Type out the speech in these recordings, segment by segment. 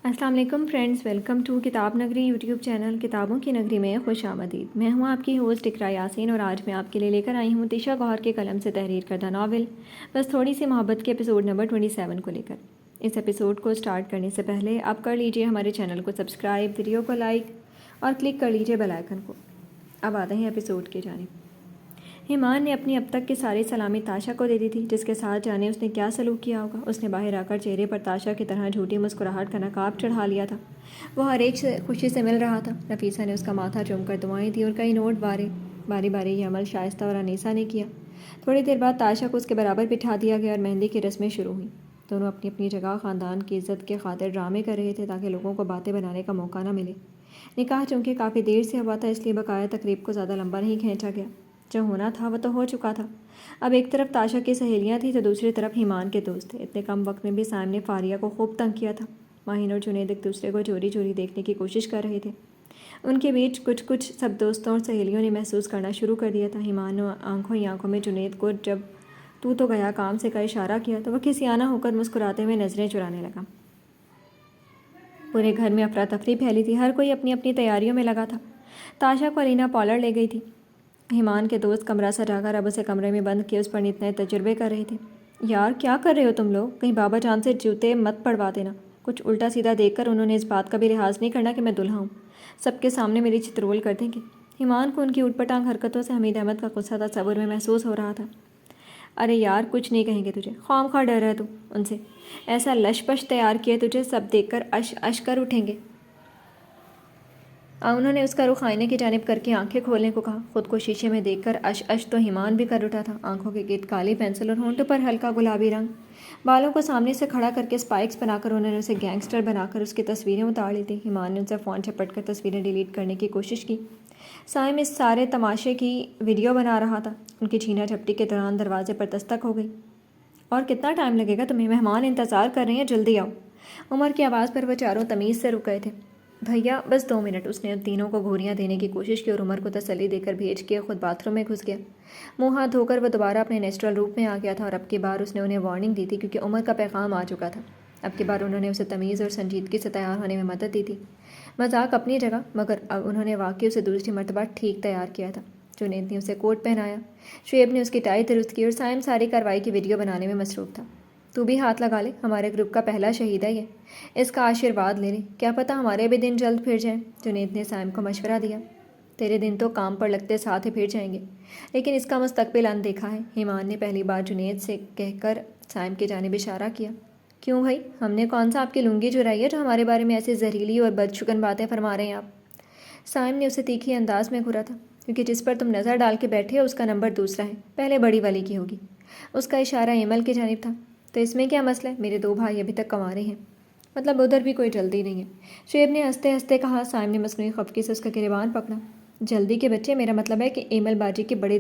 السلام علیکم friends, welcome to کتاب نگری یوٹیوب چینل کتابوں کی نگری میں خوش آمدید۔ میں ہوں آپ کی ہوسٹ اقراء یاسین اور آج میں آپ کے لیے لے کر آئی ہوں تیشا گوہر کے قلم سے تحریر کردہ ناول بس تھوڑی سی محبت کے ایپیسوڈ نمبر 27 کو لے کر۔ اس ایپیسوڈ کو سٹارٹ کرنے سے پہلے آپ کر لیجئے ہمارے چینل کو سبسکرائب، ویڈیو کو لائک اور کلک کر لیجئے بیل آئیکن کو۔ اب آتے ہیں ایپیسوڈ کی جانب۔ ایمان نے اپنی اب تک کی ساری سلامی تاشا کو دے دی تھی، جس کے ساتھ جانے اس نے کیا سلوک کیا ہوگا۔ اس نے باہر آ کر چہرے پر تاشا کی طرح جھوٹی مسکراہٹ کا نقاب چڑھا لیا تھا۔ وہ ہر ایک سے خوشی سے مل رہا تھا۔ نفیسہ نے اس کا ماتھا چوم کر دعائیں دی اور کئی نوٹ باری باری یہ عمل شائستہ اور انیسہ نے کیا۔ تھوڑی دیر بعد تاشا کو اس کے برابر بٹھا دیا گیا اور مہندی کی رسمیں شروع ہوئیں۔ دونوں اپنی اپنی جگہ خاندان کی عزت کے خاطر ڈرامے کر رہے تھے تاکہ لوگوں کو باتیں بنانے کا موقع نہ ملے۔ نکاح چونکہ کافی دیر سے ہوا تھا، اس لیے بقایا تقریب کو زیادہ لمبا نہیں کھینچا گیا۔ جو ہونا تھا وہ تو ہو چکا تھا۔ اب ایک طرف تاشا کی سہیلیاں تھیں تو دوسری طرف ایمان کے دوست تھے۔ اتنے کم وقت میں بھی سائم نے فاریہ کو خوب تنگ کیا تھا۔ ماہین اور جنید ایک دوسرے کو چوری چوری دیکھنے کی کوشش کر رہے تھے۔ ان کے بیچ کچھ سب دوستوں اور سہیلیوں نے محسوس کرنا شروع کر دیا تھا۔ ایمان نے آنکھوں ہی آنکھوں میں جنید کو جب تو گیا کام سے کا اشارہ کیا تو وہ کھسیانہ ہو کر مسکراتے ہوئے نظریں چرانے لگا۔ پورے گھر میں افراتفری پھیلی تھی، ہر کوئی اپنی اپنی تیاریوں میں لگا تھا۔ تاشا کو الینا پارلر لے گئی تھی۔ ایمان کے دوست کمرہ سجا کر اب اسے کمرے میں بند کیے اس پر نت نئے تجربے کر رہے تھے۔ یار کیا کر رہے ہو تم لوگ؟ کہیں بابا جان سے جوتے مت پڑوا دینا۔ کچھ الٹا سیدھا دیکھ کر انہوں نے اس بات کا بھی لحاظ نہیں کرنا کہ میں دلہا ہوں، سب کے سامنے میری چترول کر دیں گے۔ ایمان کو ان کی اوٹ پٹانگ حرکتوں سے حمید احمد کا غصہ تصور میں محسوس ہو رہا تھا۔ ارے یار کچھ نہیں کہیں گے تجھے، خواہ خواہ ڈر ہے تو ان سے، ایسا لش پش تیار کیا تجھے، سب دیکھ کر اش اش کر اٹھیں گے۔ انہوں نے اس کا رخ آئینے کی جانب کر کے آنکھیں کھولنے کو کہا۔ خود کو شیشے میں دیکھ کر اش اش تو ایمان بھی کر اٹھا تھا۔ آنکھوں کے گرد کالی پینسل اور ہونٹوں پر ہلکا گلابی رنگ، بالوں کو سامنے سے کھڑا کر کے اسپائکس بنا کر انہوں نے اسے گینگسٹر بنا کر اس کی تصویریں اتار لی تھیں۔ ایمان نے ان سے فون جھپٹ کر تصویریں ڈیلیٹ کرنے کی کوشش کی۔ سائم اس سارے تماشے کی ویڈیو بنا رہا تھا۔ ان کی چھینا جھپٹی کے دوران دروازے پر دستک ہو گئی۔ اور کتنا ٹائم لگے گا تمہیں؟ مہمان انتظار کر رہے ہیں، جلدی آؤ۔ عمر کی آواز پر وہ چاروں تمیز سے رک گئے تھے۔ بھیا بس 2 منٹ۔ اس نے ان تینوں کو گھوریاں دینے کی کوشش کی اور عمر کو تسلی دے کر بھیج کے خود باتھ روم میں گھس گیا۔ منہ ہاتھ دھو کر وہ دوبارہ اپنے نیچرل روپ میں آ گیا تھا اور اب کی بار اس نے انہیں وارننگ دی تھی کیونکہ عمر کا پیغام آ چکا تھا۔ اب کی بار انہوں نے اسے تمیز اور سنجیدگی سے تیار ہونے میں مدد دی تھی۔ مذاق اپنی جگہ، مگر اب انہوں نے واقعی اسے دوسری مرتبہ ٹھیک تیار کیا تھا۔ جنید نے اسے کوٹ پہنایا، شعیب نے اس کی ٹائی درست کی اور سائم ساری کارروائی کی ویڈیو بنانے میں مصروف تھا۔ تو بھی ہاتھ لگا لے، ہمارے گروپ کا پہلا شہید ہے یہ، اس کا آشیرواد لے لے، کیا پتہ ہمارے بھی دن جلد پھر جائیں۔ جنید نے سائم کو مشورہ دیا۔ تیرے دن تو کام پر لگتے ساتھ ہی پھر جائیں گے، لیکن اس کا مستقبل اندیکھا ہے۔ ایمان نے پہلی بار جنید سے کہہ کر سائم کی جانب اشارہ کیا۔ کیوں بھائی، ہم نے کون سا آپ کی لنگی چرائی ہے جو ہمارے بارے میں ایسی زہریلی اور بدشگن باتیں فرما رہے ہیں آپ؟ سائم نے اسے تیکھی انداز میں گھورا تھا۔ کیونکہ جس پر تم نظر ڈال کے بیٹھے ہو اس کا نمبر دوسرا ہے، پہلے بڑی والی کی ہوگی۔ اس کا اشارہ ایمل کی جانب تھا۔ تو اس میں کیا مسئلہ ہے؟ میرے 2 بھائی ابھی تک کنوارے ہیں، مطلب ادھر بھی کوئی جلدی نہیں ہے، شعیب نے ہنستے ہنستے کہا۔ سائم نے مصنوعی خفگی سے اس کا گریبان پکڑا۔ جلدی کے بچے، میرا مطلب ہے کہ ایمل باجی کے بڑے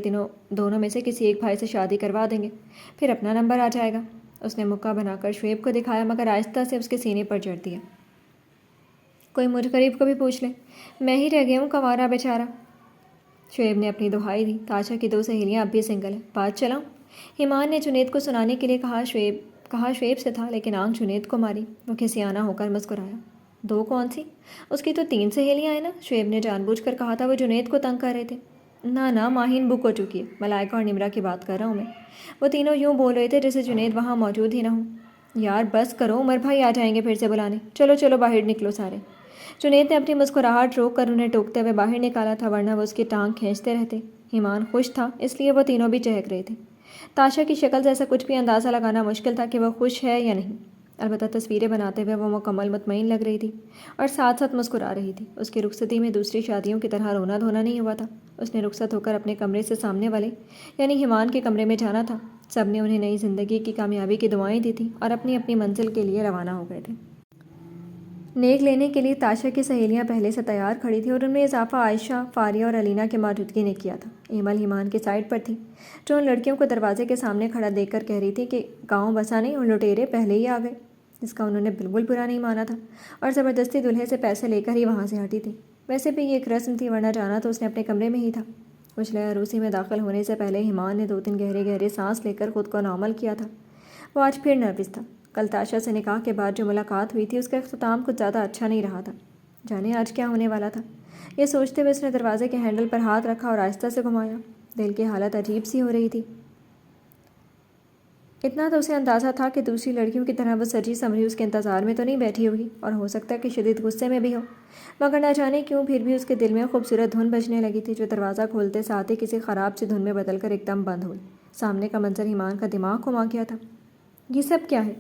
دونوں میں سے کسی ایک بھائی سے شادی کروا دیں گے، پھر اپنا نمبر آ جائے گا۔ اس نے مکہ بنا کر شعیب کو دکھایا مگر آہستہ سے اس کے سینے پر جڑ دیا۔ کوئی مجھ غریب کو بھی پوچھ لے، میں ہی رہ گیا ہوں کنوارا بیچارہ۔ شعیب نے اپنی دہائی دی۔ تاشا کی 2 سہیلیاں اب بھی سنگل ہیں، بات چلاؤں؟ ایمان نے جنید کو سنانے کے لیے کہا شعیب سے تھا لیکن آنکھ جنید کو ماری۔ وہ کھسیانہ ہو کر مسکرایا۔ 2 کون سی؟ اس کی تو 3 سہیلیاں ہیں نا، شعیب نے جان بوجھ کر کہا تھا۔ وہ جنید کو تنگ کر رہے تھے۔ نہ ماہین بک ہو چکی ہے، ملائکہ اور نمرہ کی بات کر رہا ہوں میں۔ وہ تینوں یوں بول رہے تھے جیسے جنید وہاں موجود ہی نہ ہو۔ یار بس کرو، عمر بھائی آ جائیں گے پھر سے بلانے، چلو باہر نکلو سارے۔ جنید نے اپنی مسکراہٹ روک کر انہیں ٹوکتے ہوئے باہر نکالا تھا، ورنہ وہ اس کی ٹانگ کھینچتے رہتے۔ ایمان خوش تھا، اس لیے وہ تینوں بھی چہک رہے تھے۔ تاشا کی شکل سے ایسا کچھ بھی اندازہ لگانا مشکل تھا کہ وہ خوش ہے یا نہیں، البتہ تصویریں بناتے ہوئے وہ مکمل مطمئن لگ رہی تھی اور ساتھ ساتھ مسکرا رہی تھی۔ اس کی رخصتی میں دوسری شادیوں کی طرح رونا دھونا نہیں ہوا تھا۔ اس نے رخصت ہو کر اپنے کمرے سے سامنے والے یعنی ایمان کے کمرے میں جانا تھا۔ سب نے انہیں نئی زندگی کی کامیابی کی دعائیں دی تھیں اور اپنی اپنی منزل کے لیے روانہ ہو گئے تھے۔ نیک لینے کے لیے تاشا کی سہیلیاں پہلے سے تیار کھڑی تھیں اور ان میں اضافہ عائشہ، فاریہ اور الینا کی موجودگی نے کیا تھا۔ ایمل ایمان کی سائڈ پر تھی، جو ان لڑکیوں کو دروازے کے سامنے کھڑا دیکھ کر کہہ رہی تھی کہ گاؤں بسا نہیں اور لٹیرے پہلے ہی آ گئے، جس کا انہوں نے بالکل برا نہیں مانا تھا اور زبردستی دلہے سے پیسے لے کر ہی وہاں سے ہٹی تھی۔ ویسے بھی یہ ایک رسم تھی، ورنہ جانا تو اس نے اپنے کمرے میں ہی تھا۔ اجلے عروسی میں داخل ہونے سے پہلے ایمان نے 2-3 گہرے سانس لے کر خود کو نارمل کیا تھا۔ وہ آج پھر نروس تھا، کل تاشا سے نکاح کے بعد جو ملاقات ہوئی تھی اس کا اختتام کچھ زیادہ اچھا نہیں رہا تھا۔ جانے آج کیا ہونے والا تھا، یہ سوچتے ہوئے اس نے دروازے کے ہینڈل پر ہاتھ رکھا اور آہستہ سے گھمایا۔ دل کی حالت عجیب سی ہو رہی تھی۔ اتنا تو اسے اندازہ تھا کہ دوسری لڑکیوں کی طرح وہ سجی سمری اس کے انتظار میں تو نہیں بیٹھی ہوگی، اور ہو سکتا ہے کہ شدید غصے میں بھی ہو، مگر نہ جانے کیوں پھر بھی اس کے دل میں خوبصورت دھن بجنے لگی تھی، جو دروازہ کھولتے ساتھ ہی کسی خراب سی دھن میں بدل کر ایک دم بند ہوئی۔ سامنے کا منظر ایمان کا دماغ گھما گیا تھا۔ یہ سب کیا ہے؟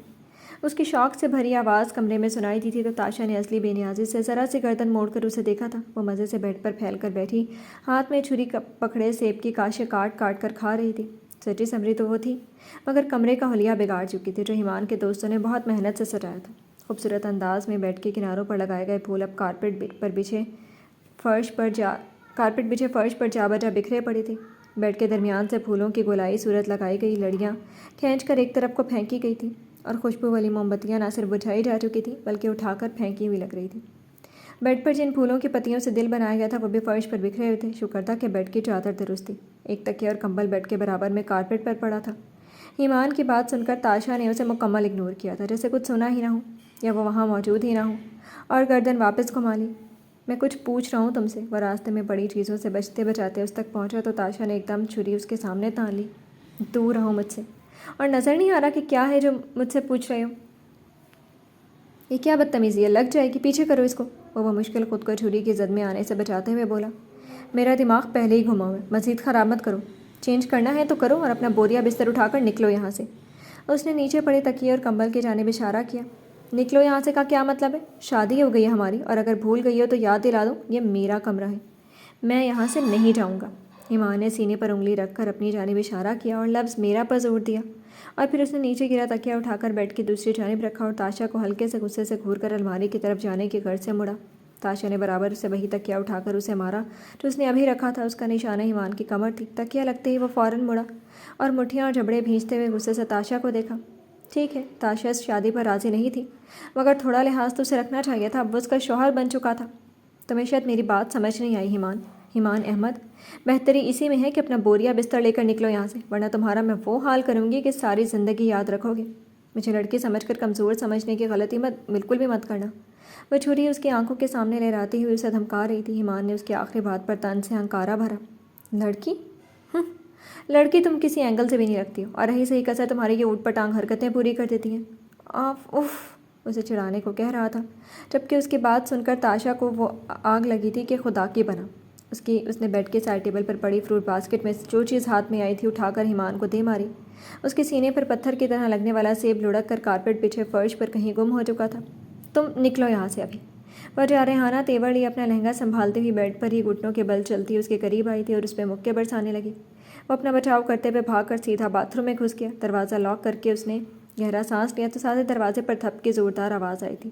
اس کی شوق سے بھری آواز کمرے میں سنائی دی تھی تو تاشا نے اصلی بے نیازی سے ذرا سی گردن موڑ کر اسے دیکھا تھا۔ وہ مزے سے بیڈ پر پھیل کر بیٹھی، ہاتھ میں چھری پکڑے سیب کی کاشیں کاٹ کاٹ کر کھا رہی تھی۔ سچی سمری تو وہ تھی، مگر کمرے کا حلیہ بگاڑ چکی تھی، جو ایمان کے دوستوں نے بہت محنت سے سجایا تھا۔ خوبصورت انداز میں بیڈ کے کناروں پر لگائے گئے پھول اب کارپیٹ بچھے فرش پر جا بجا بکھرے پڑی تھی۔ بیڈ کے درمیان سے پھولوں کی گولائی صورت لگائی گئی لڑیاں کھینچ کر ایک طرف کو پھینکی گئی تھی، اور خوشبو والی موم بتیاں نہ صرف بجھائی جا چکی تھیں بلکہ اٹھا کر پھینکی ہوئی لگ رہی تھی۔ بیڈ پر جن پھولوں کی پتیوں سے دل بنایا گیا تھا وہ بھی فرش پر بکھرے ہوئے تھے۔ شکر تھا کہ بیڈ کی چادر درست تھی، ایک تکیہ اور کمبل بیڈ کے برابر میں کارپیٹ پر پڑا تھا۔ ایمان کی بات سن کر تاشا نے اسے مکمل اگنور کیا تھا، جیسے کچھ سنا ہی نہ ہو یا وہ وہاں موجود ہی نہ ہو، اور گردن واپس گھما لی۔ میں کچھ پوچھ رہا ہوں تم سے۔ وہ راستے میں پڑی چیزوں سے بچتے بچاتے اس تک پہنچا تو تاشا نے ایک دم چھری اس کے سامنے تان لی۔ دور رہو مجھ سے، اور نظر نہیں آ رہا کہ کیا ہے جو مجھ سے پوچھ رہے ہو؟ یہ کیا بدتمیزی ہے، لگ جائے گی، پیچھے کرو اس کو۔ وہ مشکل خود کو چھری کی زد میں آنے سے بچاتے ہوئے بولا۔ میرا دماغ پہلے ہی گھما ہوا ہے، مزید خراب مت کرو۔ چینج کرنا ہے تو کرو اور اپنا بوریا بستر اٹھا کر نکلو یہاں سے۔ اس نے نیچے پڑے تکیے اور کمبل کی جانب اشارہ کیا۔ نکلو یہاں سے کا کیا مطلب ہے؟ شادی ہو گئی ہے ہماری، اور اگر بھول گئی ہو تو یاد دلا دوں، یہ میرا کمرہ ہے، میں یہاں سے نہیں جاؤں گا۔ ایمان نے سینے پر انگلی رکھ کر اپنی جانب اشارہ کیا اور لفظ میرا پر زور دیا، اور پھر اس نے نیچے گرا تکیہ اٹھا کر بیڈ کی دوسری جانب رکھا اور تاشا کو ہلکے سے غصے سے گھور کر الماری کی طرف جانے کی غرض سے مڑا۔ تاشا نے برابر اسے وہی تکیہ اٹھا کر اسے مارا جو اس نے ابھی رکھا تھا۔ اس کا نشانہ ایمان کی کمر تھی۔ تکیہ لگتے ہی وہ فوراً مڑا اور مٹھیاں اور جبڑے بھینچتے ہوئے غصے سے تاشا کو دیکھا۔ ٹھیک ہے، تاشا اس شادی پر راضی نہیں تھی، مگر تھوڑا لحاظ تو اسے رکھنا چاہیے تھا، اب وہ اس کا شوہر بن چکا تھا۔ تمہیں شاید میری بات سمجھ نہیں آئی ایمان احمد، بہتری اسی میں ہے کہ اپنا بوریا بستر لے کر نکلو یہاں سے، ورنہ تمہارا میں وہ حال کروں گی کہ ساری زندگی یاد رکھو گے۔ مجھے لڑکی سمجھ کر کمزور سمجھنے کی غلطی بالکل بھی مت کرنا۔ وہ چھری اس کی آنکھوں کے سامنے لہراتی ہوئی اسے دھمکا رہی تھی۔ ایمان نے اس کی آخری بات پر تن سے ہنکارا بھرا۔ لڑکی؟ لڑکی تم کسی اینگل سے بھی نہیں رکھتی ہو، اور رہی صحیح کسر تمہاری یہ اوٹ پٹانگ حرکتیں پوری کر دیتی ہیں۔ اف اسے چڑھانے کو کہہ رہا تھا، جبکہ اس کی بات سن کر تاشا کو وہ آگ لگی تھی کہ خدا کی بنا۔ اس نے بیڈ کے سائڈ ٹیبل پر پڑی فروٹ باسکٹ میں جو چیز ہاتھ میں آئی تھی اٹھا کر ایمان کو دے ماری۔ اس کے سینے پر پتھر کی طرح لگنے والا سیب لڑک کر کارپیٹ بچھے فرش پر کہیں گم ہو چکا تھا۔ تم نکلو یہاں سے ابھی۔ وہ جارحانہ تیور لیے اپنا لہنگا سنبھالتی ہوئی بیڈ پر ہی گھٹنوں کے بل چلتی اس کے قریب آئی تھی اور اس پہ مکے برسانے لگی۔ وہ اپنا بچاؤ کرتے ہوئے بھاگ کر سیدھا باتھ روم میں گھس گیا۔ دروازہ لاک کر کے اس نے گہرا سانس لیا تو ساتھ ہی دروازے پر تھپ کی زوردار آواز آئی تھی۔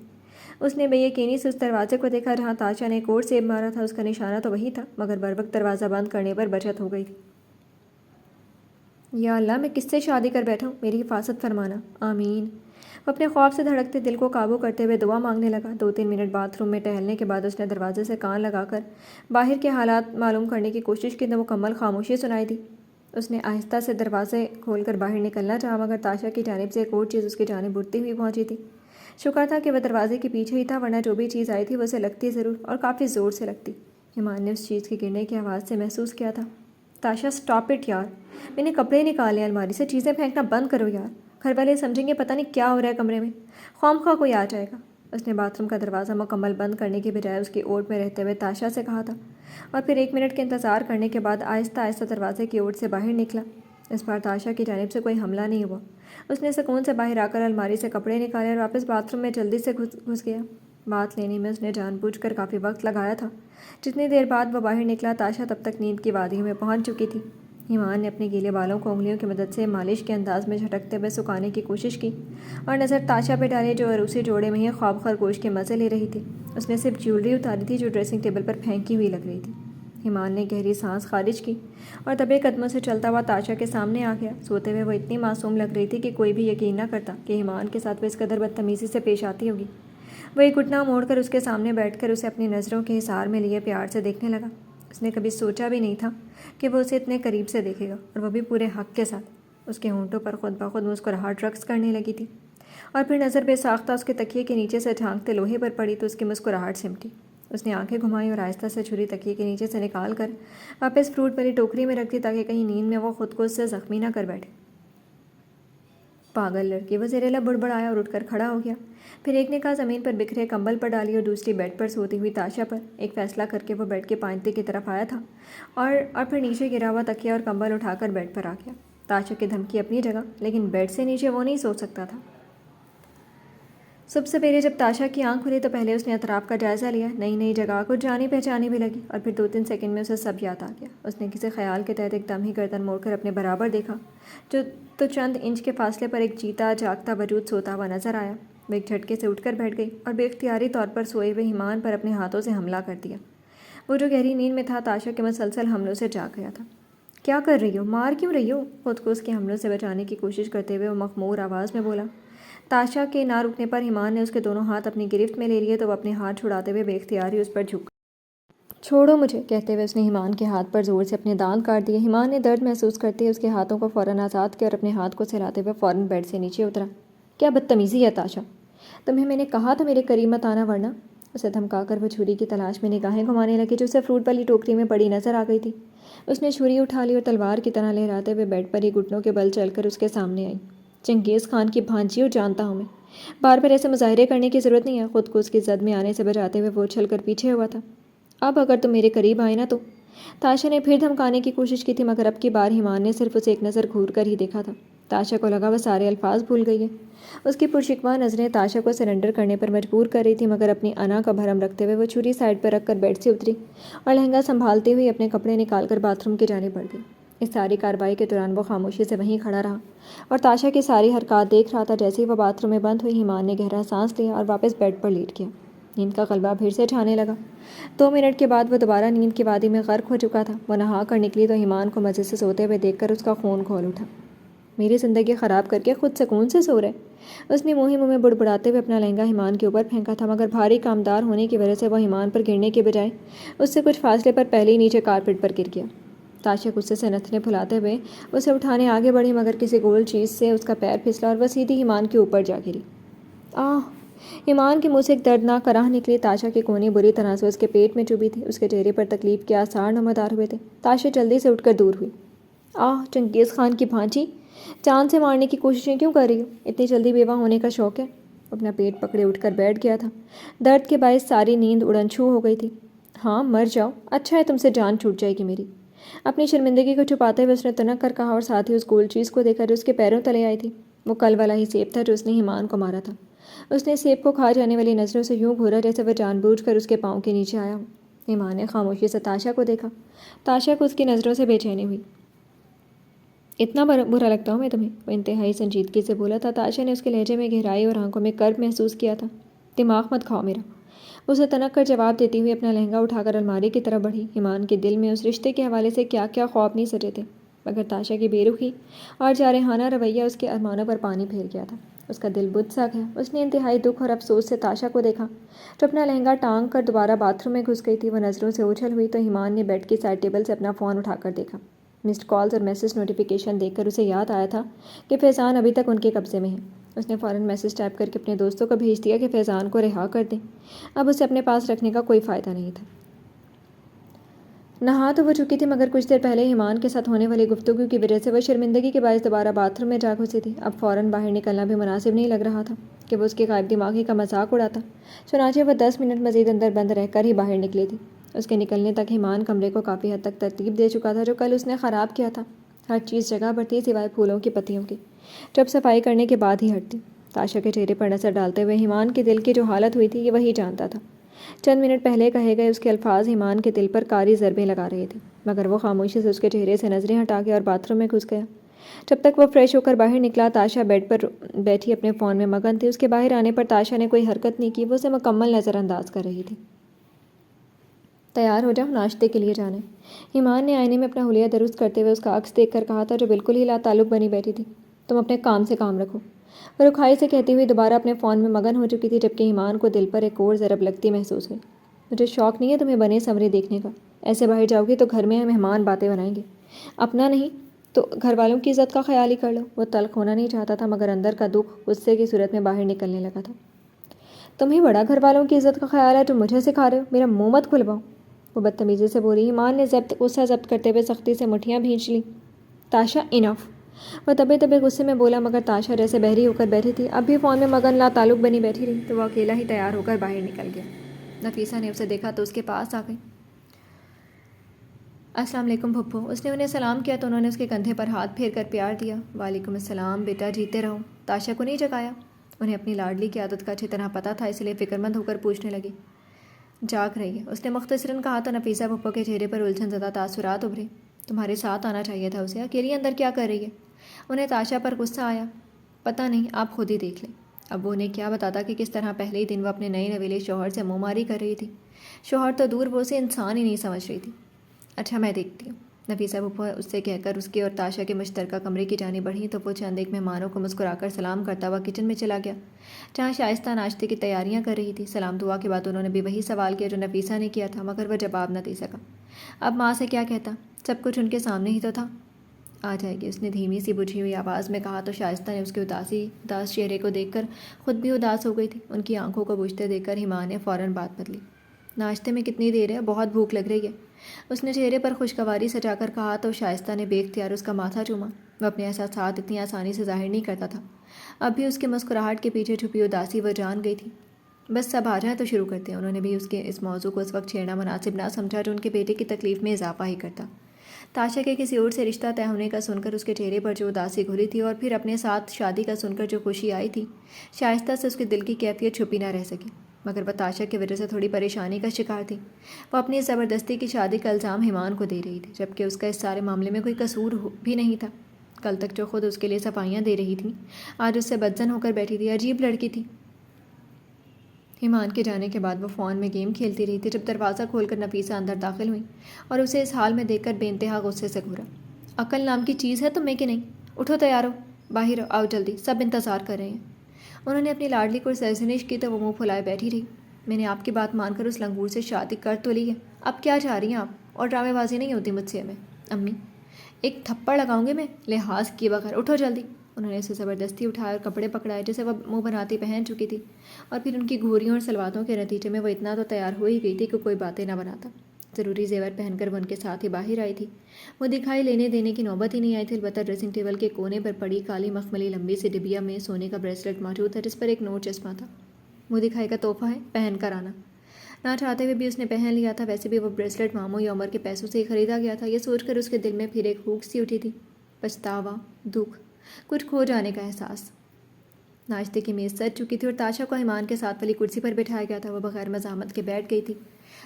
اس نے بے یقینی سے اس دروازے کو دیکھا جہاں تاشا نے ایک اور سیب مارا تھا۔ اس کا نشانہ تو وہی تھا، مگر بروقت دروازہ بند کرنے پر بچت ہو گئی تھی۔ یا اللہ، میں کس سے شادی کر بیٹھا ہوں، میری حفاظت فرمانا، آمین۔ وہ اپنے خوف سے دھڑکتے دل کو قابو کرتے ہوئے دعا مانگنے لگا۔ 2-3 منٹ باتھ روم میں ٹہلنے کے بعد اس نے دروازے سے کان لگا کر باہر کے حالات معلوم کرنے کی کوشش کی تو مکمل خاموشی سنائی دی۔ اس نے آہستہ سے دروازے کھول کر باہر نکلنا چاہا، مگر تاشا کی جانب سے ایک اور چیز اس کی جانب اڑتی ہوئی پہنچی تھی۔ شکر تھا کہ وہ دروازے کے پیچھے ہی تھا، ورنہ جو بھی چیز آئی تھی وہ اسے لگتی ضرور، اور کافی زور سے لگتی۔ ایمان نے اس چیز کے گرنے کی آواز سے محسوس کیا تھا۔ تاشا اسٹاپ اٹ یار، میں نے کپڑے نکالے الماری سے، چیزیں پھینکنا بند کرو یار، گھر والے سمجھیں گے پتہ نہیں کیا ہو رہا ہے کمرے میں، خواہ کوئی آ جائے گا۔ اس نے باتھ روم کا دروازہ مکمل بند کرنے کے بجائے اس کی اوٹ میں رہتے ہوئے تاشا سے کہا تھا، اور پھر 1 منٹ کے انتظار کرنے کے بعد آہستہ آہستہ دروازے کی اوٹ سے باہر نکلا۔ اس بار تاشا کی جانب سے کوئی حملہ نہیں ہوا۔ اس نے سکون سے باہر آ کر الماری سے کپڑے نکالے اور واپس باتھ روم میں جلدی سے گھس گیا۔ بات لینے میں اس نے جان بوجھ کر کافی وقت لگایا تھا۔ جتنی دیر بعد وہ باہر نکلا، تاشا تب تک نیند کی وادیوں میں پہنچ چکی تھی۔ ایمان نے اپنے گیلے بالوں کو انگلیوں کی مدد سے مالش کے انداز میں جھٹکتے ہوئے سکھانے کی کوشش کی اور نظر تاشا پہ ڈالی جو عروسی جوڑے میں ہی خواب خرگوش کے مزے لے رہی تھی۔ اس نے صرف جیولری اتاری تھی جو ڈریسنگ ٹیبل پر پھینکی ہوئی لگ رہی تھی۔ ایمان نے گہری سانس خارج کی اور دبے قدموں سے چلتا ہوا تاشا کے سامنے آ گیا۔ سوتے ہوئے وہ اتنی معصوم لگ رہی تھی کہ کوئی بھی یقین نہ کرتا کہ ایمان کے ساتھ وہ اس قدر بدتمیزی سے پیش آتی ہوگی۔ وہ ایک گھٹنا موڑ کر اس کے سامنے بیٹھ کر اسے اپنی نظروں کے حصار میں لیے پیار سے دیکھنے لگا۔ اس نے کبھی سوچا بھی نہیں تھا کہ وہ اسے اتنے قریب سے دیکھے گا، اور وہ بھی پورے حق کے ساتھ۔ اس کے ہونٹوں پر خود بخود مسکراہٹ رقص کرنے لگی تھی۔ اور پھر نظر بے ساختہ اس کے تکیے کے نیچے سے جھانکتے لوہے پر پڑی تو اس کی مسکراہٹ سمٹی۔ اس نے آنکھیں گھمائی اور آہستہ سے چھری تکیے کے نیچے سے نکال کر واپس فروٹ والی ٹوکری میں رکھ دی تاکہ کہیں نیند میں وہ خود کو اس سے زخمی نہ کر بیٹھے۔ پاگل لڑکی، وہ زیر لب بڑبڑایا اور اٹھ کر کھڑا ہو گیا۔ پھر ایک نے کہا زمین پر بکھرے کمبل پر ڈالی اور دوسری بیڈ پر سوتی ہوئی تاشا پر۔ ایک فیصلہ کر کے وہ بیڈ کے پائنتے کی طرف آیا تھا اور پھر نیچے گرا ہوا تکیہ اور کمبل اٹھا کر بیڈ پر آ گیا۔ تاشا کی دھمکی اپنی جگہ، لیکن بیڈ سے نیچے وہ نہیں سو سکتا تھا۔ صبح سویرے جب تاشا کی آنکھ کھلی تو پہلے اس نے اطراف کا جائزہ لیا۔ نئی جگہ کچھ جانی پہچانی بھی لگی اور پھر 2-3 سیکنڈ میں اسے سب یاد آ گیا۔ اس نے کسی خیال کے تحت ایک دم ہی گردن موڑ کر اپنے برابر دیکھا تو چند انچ کے فاصلے پر ایک جیتا جاگتا وجود سوتا ہوا نظر آیا۔ وہ ایک جھٹکے سے اٹھ کر بیٹھ گئی اور بے اختیاری طور پر سوئے ہوئے ایمان پر اپنے ہاتھوں سے حملہ کر دیا۔ وہ جو گہری نیند میں تھا تاشا کے مسلسل حملوں سے جاگ گیا تھا۔ کیا کر رہی ہو؟ مار کیوں رہی ہو؟ خود کو اس کے حملوں سے بچانے کی کوشش کرتے ہوئے وہ مخمور آواز میں بولا۔ تاشا کے نہ رکنے پر ایمان نے اس کے دونوں ہاتھ اپنی گرفت میں لے لیے تو وہ اپنے ہاتھ چھڑاتے ہوئے بے اختیاری اس پر جھک۔ چھوڑو مجھے، کہتے ہوئے اس نے ایمان کے ہاتھ پر زور سے اپنے دانت کاٹ دیے۔ ایمان نے درد محسوس کرتے اس کے ہاتھوں کو فوراً آزاد کیا اور اپنے ہاتھ کو سہلاتے ہوئے فوراً بیڈ سے نیچے اترا۔ کیا بدتمیزی ہے تاشا، تمہیں میں نے کہا تھا میرے قریب مت آنا ورنہ۔ اسے دھمکا کر وہ چھری کی تلاش میں نگاہیں گھمانے لگی جو اسے فروٹ والی ٹوکری میں پڑی نظر آ گئی تھی۔ اس نے چھری اٹھا لی اور تلوار کی طرح لہراتے ہوئے بیڈ پر ہی گھٹنوں کے بل چل کر اس کے سامنے آئی۔ چنگیز خان کی بھانجی ہو جانتا ہوں میں، بار بار ایسے مظاہرے کرنے کی ضرورت نہیں ہے۔ خود کو اس کی زد میں آنے سے بچاتے ہوئے وہ اچھل کر پیچھے ہوا تھا۔ اب اگر تم میرے قریب آئے نا تو۔ تاشا نے پھر دھمکانے کی کوشش کی تھی مگر اب کی بار ایمان نے صرف اسے ایک نظر گھور کر ہی دیکھا تھا۔ تاشا کو لگا وہ سارے الفاظ بھول گئی ہے۔ اس کی پرشکوہ نظریں تاشا کو سرنڈر کرنے پر مجبور کر رہی تھی مگر اپنی انا کا بھرم رکھتے ہوئے وہ چھری سائڈ پر رکھ کر بیڈ سے اتری اور لہنگا سنبھالتے ہوئے اپنے کپڑے نکال کر باتھ روم کی جانب بڑھ گئی۔ اس ساری کارروائی کے دوران وہ خاموشی سے وہیں کھڑا رہا اور تاشا کی ساری حرکات دیکھ رہا تھا۔ جیسے ہی وہ باتھ روم میں بند ہوئی ایمان نے گہرا سانس لیا اور واپس بیڈ پر لیٹ گیا۔ نیند کا غلبہ پھر سے چھانے لگا۔ 2 منٹ کے بعد وہ دوبارہ نیند کی وادی میں غرق ہو چکا تھا۔ وہ نہا کر نکلی تو ایمان کو مزے سے سوتے ہوئے دیکھ کر اس کا خون کھول اٹھا۔ میری زندگی خراب کر کے خود سکون سے سو رہے۔ اس نے منہ ہی منہ میں بڑبڑاتے ہوئے اپنا لہنگا ایمان کے اوپر پھینکا تھا مگر بھاری کامدار ہونے کی وجہ سے وہ ایمان پر گرنے کے بجائے اس سے کچھ فاصلے پر پہلے ہی نیچے کارپیٹ پر گر گیا۔ تاشا غصے سے نتنے پھلاتے ہوئے اسے اٹھانے آگے بڑھی مگر کسی گول چیز سے اس کا پیر پھسلا اور وہ سیدھی ایمان کے اوپر جا گری۔ ایمان کے منہ سے ایک دردناک کراہ نکلی۔ تاشا کی کونی بری طرح سے اس کے پیٹ میں چبھی تھی۔ اس کے چہرے پر تکلیف کے آثار نمودار ہوئے تھے۔ تاشا جلدی سے اٹھ کر دور ہوئی۔ چنگیز خان کی بھانجی، جان سے مارنے کی کوششیں کیوں کر رہی ہو؟ اتنی جلدی بیوہ ہونے کا شوق ہے؟ اپنا پیٹ پکڑے اٹھ کر بیٹھ گیا تھا۔ درد کے باعث ساری نیند اڑن چھو ہو گئی تھی۔ ہاں مر جاؤ، اچھا ہے تم سے جان چھوٹ جائے گی میری۔ اپنی شرمندگی کو چھپاتے ہوئے اس نے تنک کر کہا اور ساتھ ہی اس گول چیز کو دیکھا جو اس کے پیروں تلے آئی تھی۔ وہ کل والا ہی سیب تھا جو اس نے ایمان کو مارا تھا۔ اس نے سیب کو کھا جانے والی نظروں سے یوں گھورا جیسے وہ جان بوجھ کر اس کے پاؤں کے نیچے آیا ہو۔ ایمان نے خاموشی سے تاشا کو دیکھا۔ تاشا کو اس کی نظروں سے بے چینی ہوئی۔ اتنا برا لگتا ہوں میں تمہیں؟ وہ انتہائی سنجیدگی سے بولا تھا۔ تاشا نے اس کے لہجے میں گہرائی اور آنکھوں میں کرب محسوس کیا تھا۔ دماغ مت کھاؤ میرا، اسے تنک کر جواب دیتی ہوئی اپنا لہنگا اٹھا کر الماری کی طرف بڑھی۔ ایمان کے دل میں اس رشتے کے حوالے سے کیا کیا خواب نہیں سجے تھے مگر تاشا کی بے رخی اور جارحانہ رویہ اس کے ارمانوں پر پانی پھیر گیا تھا۔ اس کا دل بدھ سا گیا۔ اس نے انتہائی دکھ اور افسوس سے تاشا کو دیکھا جو اپنا لہنگا ٹانگ کر دوبارہ باتھ روم میں گھس گئی تھی۔ وہ نظروں سے اچھل ہوئی تو ایمان نے بیڈ کی سائڈ ٹیبل سے اپنا فون اٹھا کر دیکھا۔ مسڈ کالز اور میسج نوٹیفیکیشن دیکھ کر اسے یاد آیا تھا کہ فیضان ابھی تک ان کے قبضے میں ہے۔ اس نے فوراً میسج ٹائپ کر کے اپنے دوستوں کو بھیج دیا کہ فیضان کو رہا کر دیں، اب اسے اپنے پاس رکھنے کا کوئی فائدہ نہیں تھا۔ نہا تو وہ چکی تھی مگر کچھ دیر پہلے ایمان کے ساتھ ہونے والی گفتگو کی وجہ سے وہ شرمندگی کے باعث دوبارہ باتھ روم میں جا گھسی تھی۔ اب فوراً باہر نکلنا بھی مناسب نہیں لگ رہا تھا کہ وہ اس کی غائب دماغی کا مذاق اڑاتا۔ چنانچہ وہ 10 منٹ مزید اندر بند رہ کر ہی باہر نکلی تھی۔ اس کے نکلنے تک ایمان کمرے کو کافی حد تک ترتیب دے چکا تھا جو کل اس نے خراب کیا تھا۔ ہر چیز جگہ پر تھی سوائے پھولوں کی پتیوں کی جو اب صفائی کرنے کے بعد ہی ہٹتی۔ تاشا کے چہرے پر نظر ڈالتے ہوئے ایمان کے دل کی جو حالت ہوئی تھی یہ وہی جانتا تھا۔ چند منٹ پہلے کہے گئے اس کے الفاظ ایمان کے دل پر کاری ضربیں لگا رہے تھے مگر وہ خاموشی سے اس کے چہرے سے نظریں ہٹا کے اور باتھ روم میں گھس گیا۔ جب تک وہ فریش ہو کر باہر نکلا تاشا بیڈ پر بیٹھی اپنے فون میں مگن تھی۔ اس کے باہر آنے پر تاشا نے کوئی حرکت نہیں کی، وہ اسے مکمل نظر انداز کر رہی تھی۔ تیار ہو جاؤ، ناشتے کے لیے جانا ہے، ایمان نے آئینے میں اپنا حلیہ درست کرتے ہوئے اس کا عکس دیکھ کر کہا تھا جو بالکل ہی لا تعلق بنی بیٹھی تھی۔ تم اپنے کام سے کام رکھو، وہ رکھائی سے کہتی ہوئی دوبارہ اپنے فون میں مگن ہو چکی تھی جبکہ ایمان کو دل پر ایک اور ضرب لگتی محسوس ہوئی۔ مجھے شوق نہیں ہے تمہیں بنے سنورے دیکھنے کا، ایسے باہر جاؤ گی تو گھر میں مہمان باتیں بنائیں گے، اپنا نہیں۔ تو گھر والوں کی عزت کا خیال ہی کر لو۔ وہ تلخ ہونا نہیں چاہتا تھا مگر اندر کا دکھ غصے کی صورت میں باہر نکلنے لگا تھا۔ تمہیں بڑا گھر والوں کی عزت کا خیال ہے، تم مجھے سکھا رہے ہو؟ میرا منہ مت کھلواؤ، وہ بدتمیزی سے بولی۔ ایمان نے غصہ ضبط کرتے ہوئے سختی سے مٹھیاں بھینچ لیں۔ تاشا انف، وہ دبے دبے غصے میں بولا مگر تاشا جیسے بہری ہو کر بیٹھی تھی، اب بھی فون میں مگن لا تعلق بنی بیٹھی رہی، تو وہ اکیلا ہی تیار ہو کر باہر نکل گیا۔ نفیسہ نے اسے دیکھا تو اس کے پاس آ گئی۔ السلام علیکم پھپھو۔ اس نے انہیں سلام کیا تو انہوں نے اس کے کندھے پر ہاتھ پھیر کر پیار دیا۔ وعلیکم السلام بیٹا، جیتے رہو۔ تاشا کو نہیں جگایا؟ انہیں اپنی لاڈلی کی عادت کا اچھی طرح پتہ تھا، اس لیے فکر مند ہو کر پوچھنے لگی۔ جاگ رہی ہے، اس نے مختصراً کہا تو نفیسہ پھپھو کے چہرے پر الجھن زدہ تاثرات ابھرے۔ تمہارے ساتھ آنا چاہیے تھا اسے، اکیلی اندر کیا کر رہی ہے؟ انہیں تاشا پر غصہ آیا۔ پتہ نہیں، آپ خود ہی دیکھ لیں۔ اب وہ انہیں کیا بتاتا کہ کس طرح پہلے ہی دن وہ اپنے نئے نویلے شوہر سے منہ ماری کر رہی تھی۔ شوہر تو دور، وہ اسے انسان ہی نہیں سمجھ رہی تھی۔ اچھا میں دیکھتی ہوں، نفیسہ پھپھو اس سے کہہ کر اس کی اور تاشا کے مشترکہ کمرے کی جانب بڑھی تو وہ چند ایک مہمانوں کو مسکرا کر سلام کرتا ہوا کچن میں چلا گیا، جہاں شائستہ ناشتے کی تیاریاں کر رہی تھی۔ سلام دعا کے بعد انہوں نے بھی وہی سوال کیا جو نفیسہ نے کیا تھا، مگر وہ جواب نہ دے سکا۔ اب ماں سے کیا کہتا، سب کچھ ان کے سامنے ہی تو تھا۔ آ جائے گی، اس نے دھیمی سی بجھی ہوئی آواز میں کہا تو شائستہ نے اس کے اداس چہرے کو دیکھ کر خود بھی اداس ہو گئی تھی۔ ان کی آنکھوں کو بجھتے دیکھ کر ایمان نے فوراً بات بدلی۔ ناشتے میں کتنی دیر ہے؟ بہت بھوک لگ رہی ہے، اس نے چہرے پر خوشگواری سجا کر کہا تو شائستہ نے بے اختیار اس کا ماتھا چوما۔ وہ اپنے احساسات اتنی آسانی سے ظاہر نہیں کرتا تھا، اب بھی اس کے مسکراہٹ کے پیچھے چھپی اداسی وہ جان گئی تھی۔ بس سب آ جائیں تو شروع کرتے ہیں۔ انہوں نے بھی اس کے اس موضوع کو اس وقت چھیڑنا مناسب نہ سمجھا جو ان کے بیٹے کی تکلیف میں اضافہ ہی کرتا۔ تاشا کے کسی اور سے رشتہ طے ہونے کا سن کر اس کے چہرے پر جو اداسی گھری تھی اور پھر اپنے ساتھ شادی کا سن کر جو خوشی آئی تھی، شائستہ سے اس کے دل کی کیفیت چھپی نہ رہ سکی، مگر وہ تاشا کی وجہ سے تھوڑی پریشانی کا شکار تھی۔ وہ اپنی زبردستی کی شادی کا الزام ایمان کو دے رہی تھی، جبکہ اس کا اس سارے معاملے میں کوئی قصور بھی نہیں تھا۔ کل تک جو خود اس کے لیے صفائیاں دے رہی تھیں، آج اس سے بدظن ہو کر بیٹھی تھی۔ عجیب لڑکی تھی۔ ایمان کے جانے کے بعد وہ فون میں گیم کھیلتی رہی تھی، جب دروازہ کھول کر نفیسہ اندر داخل ہوئی اور اسے اس حال میں دیکھ کر بے انتہا غصے سے گھورا۔ عقل نام کی چیز ہے تمہیں کہ نہیں؟ اٹھو، تیار ہو، باہر آؤ جلدی، سب انتظار کر رہے ہیں۔ انہوں نے اپنی لاڈلی کو سرزنش کی تو وہ منہ پھلائے بیٹھی رہی۔ میں نے آپ کی بات مان کر اس لنگور سے شادی کر تو لی ہے، اب کیا چاہ رہی ہیں آپ؟ اور ڈرامے بازی نہیں ہوتی مجھ سے میں۔ امی، ایک تھپڑ لگاؤں گے میں لحاظ کیے بغیر، اٹھو جلدی۔ انہوں نے اسے زبردستی اٹھایا اور کپڑے پکڑائے جسے وہ منہ بناتی پہن چکی تھی، اور پھر ان کی گھوریوں اور سلواتوں کے نتیجے میں وہ اتنا تو تیار ہو ہی گئی تھی کہ کوئی باتیں نہ بناتا۔ ضروری زیور پہن کر وہ ان کے ساتھ ہی باہر آئی تھی۔ وہ دکھائی لینے دینے کی نوبت ہی نہیں آئی تھی، البتہ ڈریسنگ ٹیبل کے کونے پر پڑی کالی مخملی لمبی سی ڈبیا میں سونے کا بریسلٹ موجود تھا جس پر ایک نوٹ چسپاں تھا۔ وہ دکھائی کا تحفہ ہے، پہن کر آنا۔ نہ چاہتے ہوئے بھی اس نے پہن لیا تھا، ویسے بھی وہ بریسلٹ ماموں یا عمر کے پیسوں سے ہی خریدا گیا تھا۔ یہ سوچ کر اس کے دل میں پھر ایک ہوک سی اٹھی تھی، پچھتاوا، دکھ، کچھ کھو جانے کا احساس۔ ناشتے کی میز سج چکی تھی اور تاشا کو ایمان کے ساتھ والی کرسی پر بٹھایا گیا تھا۔ وہ بغیر مزاحمت کے بیٹھ گئی تھی۔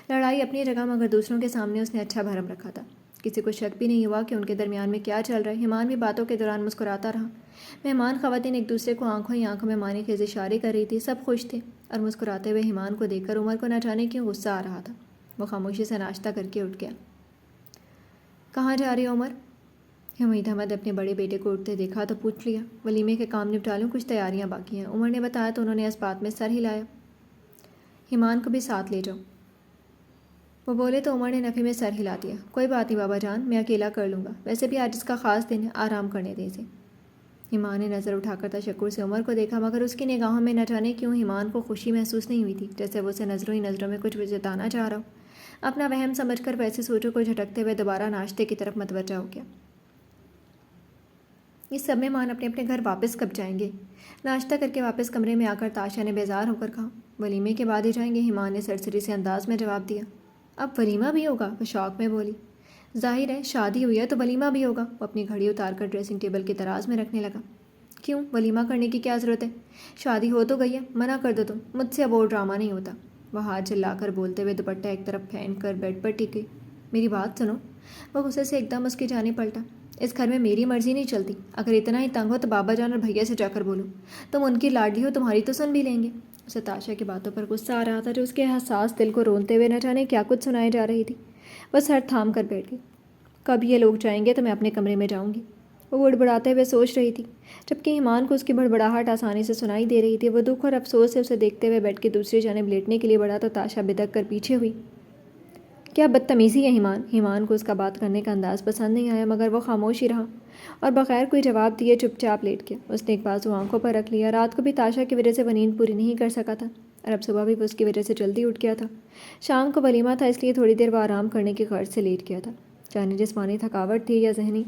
لڑائی اپنی جگہ، مگر دوسروں کے سامنے اس نے اچھا بھرم رکھا تھا۔ کسی کو شک بھی نہیں ہوا کہ ان کے درمیان میں کیا چل رہا ہے۔ ایمان بھی باتوں کے دوران مسکراتا رہا۔ مہمان خواتین ایک دوسرے کو آنکھوں ہی آنکھوں میں معنی خیز اشارے کر رہی تھی، سب خوش تھے، اور مسکراتے ہوئے ایمان کو دیکھ کر عمر کو نہ جانے کیوں غصہ آ رہا تھا۔ وہ خاموشی سے ناشتہ کر کے اٹھ گیا۔ کہاں جا رہی ہے عمر؟ حمید احمد اپنے بڑے بیٹے کو اٹھتے دیکھا تو پوچھ لیا۔ ولیمے کے کام نپٹا لوں، کچھ تیاریاں باقی ہیں، عمر نے بتایا تو انہوں نے اس بات میں سر ہلایا۔ ایمان کو بھی ساتھ لے جاؤ، وہ بولے تو عمر نے نفی میں سر ہلا دیا۔ کوئی بات نہیں بابا جان، میں اکیلا کر لوں گا، ویسے بھی آج اس کا خاص دن ہے، آرام کرنے دیں اسے۔ ایمان نے نظر اٹھا کر تشکر سے عمر کو دیکھا، مگر اس کی نگاہوں میں نہ جانے کیوں ایمان کو خوشی محسوس نہیں ہوئی تھی، جیسے وہ اسے نظروں ہی نظروں میں کچھ جتانا چاہ رہا ہو۔ اپنا وہم سمجھ کر ویسے سوچوں کو جھٹکتے ہوئے دوبارہ ناشتے کی طرف متوجہ ہو گیا۔ یہ سب مہمان اپنے اپنے گھر واپس کب جائیں گے؟ ناشتہ کر کے واپس کمرے میں آ کر تاشا نے بیزار ہو کر کہا۔ ولیمے کے بعد ہی جائیں گے، ایمان نے سرسری سے انداز میں جواب دیا۔ اب ولیمہ بھی ہوگا؟ وہ شوق میں بولی۔ ظاہر ہے، شادی ہوئی ہے تو ولیمہ بھی ہوگا۔ وہ اپنی گھڑی اتار کر ڈریسنگ ٹیبل کے دراز میں رکھنے لگا۔ کیوں ولیمہ کرنے کی کیا ضرورت ہے؟ شادی ہو تو گئی ہے، منع کر دو تم، مجھ سے اب اور ڈرامہ نہیں ہوتا۔ وہ ہاتھ جلا کر بولتے ہوئے دوپٹہ ایک طرف پھینک کر بیڈ پر ٹک گئی۔ میری بات سنو، وہ غصے سے ایک دم اس کی جانب پلٹا۔ اس گھر میں میری مرضی نہیں چلتی، اگر اتنا ہی تنگ ہو تو بابا جان اور بھیا سے جا کر بولو، تم ان کی لاڈلی ہو، تمہاری تو سن بھی لیں گے۔ اسے تاشا کی باتوں پر غصہ آ رہا تھا جو اس کے حساس دل کو رونتے ہوئے نہ جانے کیا کچھ سنائے جا رہی تھی۔ وہ سر تھام کر بیٹھ گئی۔ کب یہ لوگ جائیں گے تو میں اپنے کمرے میں جاؤں گی، وہ بڑبڑاتے ہوئے سوچ رہی تھی، جبکہ ایمان کو اس کی بڑبڑاہٹ آسانی سے سنائی دے رہی تھی۔ وہ دکھ اور افسوس سے اسے دیکھتے ہوئے بیڈ کی دوسری جانب لیٹنے کے لیے بڑھا تو تاشا بدک کر پیچھے ہوئی۔ کیا بدتمیزی ہے ایمان۔ ایمان کو اس کا بات کرنے کا انداز پسند نہیں آیا، مگر وہ خاموش ہی رہا اور بغیر کوئی جواب دیے چپ چاپ لیٹ گیا۔ اس نے ایک بازو آنکھوں پر رکھ لیا۔ رات کو بھی تاشا کی وجہ سے وہ نیند پوری نہیں کر سکا تھا اور اب صبح بھی وہ اس کی وجہ سے جلدی اٹھ گیا تھا۔ شام کو ولیمہ تھا، اس لیے تھوڑی دیر وہ آرام کرنے کی غرض سے لیٹ گیا تھا، جانے جسمانی تھکاوٹ تھی یا ذہنی،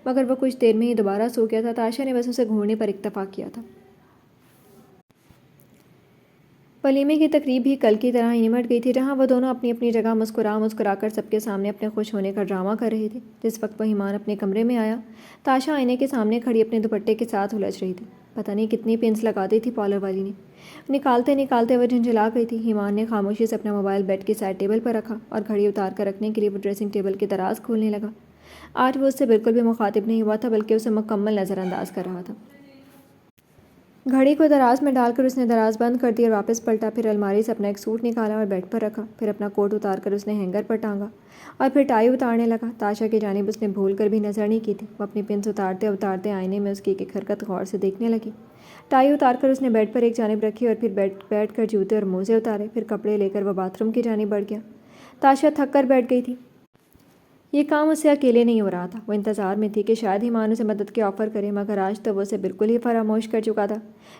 مگر وہ کچھ دیر میں ہی دوبارہ سو گیا تھا۔ تاشا نے بس اسے گھورنے پر اکتفا کیا تھا۔ ولیمے کی تقریب بھی کل کی طرح ہی نمٹ گئی تھی، جہاں وہ دونوں اپنی اپنی جگہ مسکرا کر سب کے سامنے اپنے خوش ہونے کا ڈرامہ کر رہے تھے۔ جس وقت وہ ایمان اپنے کمرے میں آیا، تاشا آئینے کے سامنے کھڑی اپنے دوپٹے کے ساتھ الجھ رہی تھی۔ پتہ نہیں کتنی پنس لگا دی تھی پارلر والی نے، نکالتے نکالتے وہ جھنجھلا گئی تھی۔ ایمان نے خاموشی سے اپنا موبائل بیڈ کی سائڈ ٹیبل پر رکھا اور گھڑی اتار کر رکھنے کے لیے وہ ڈریسنگ ٹیبل کی دراز کھولنے لگا۔ آج وہ اس سے بالکل بھی مخاطب نہیں ہوا تھا، بلکہ اسے مکمل نظر انداز کر رہا تھا۔ گھڑی کو دراز میں ڈال کر اس نے دراز بند کر دی اور واپس پلٹا، پھر الماری سے اپنا ایک سوٹ نکالا اور بیڈ پر رکھا، پھر اپنا کوٹ اتار کر اس نے ہینگر پر ٹانگا اور پھر ٹائی اتارنے لگا۔ تاشا کی جانب اس نے بھول کر بھی نظر نہیں کی تھی۔ وہ اپنی پنس اتارتے آئینے میں اس کی ایک حرکت غور سے دیکھنے لگی۔ ٹائی اتار کر اس نے بیڈ پر ایک جانب رکھی اور پھر بیٹھ کر جوتے اور موزے اتارے، پھر کپڑے لے کر وہ باتھ روم کی جانب بڑھ گیا۔ تاشا تھک کر بیٹھ گئی تھی۔ یہ کام اس سے اکیلے نہیں ہو رہا تھا۔ وہ انتظار میں تھی کہ شاید ایمان اسے مدد کی آفر کرے، مگر آج تو وہ اسے بالکل ہی فراموش کر چکا تھا،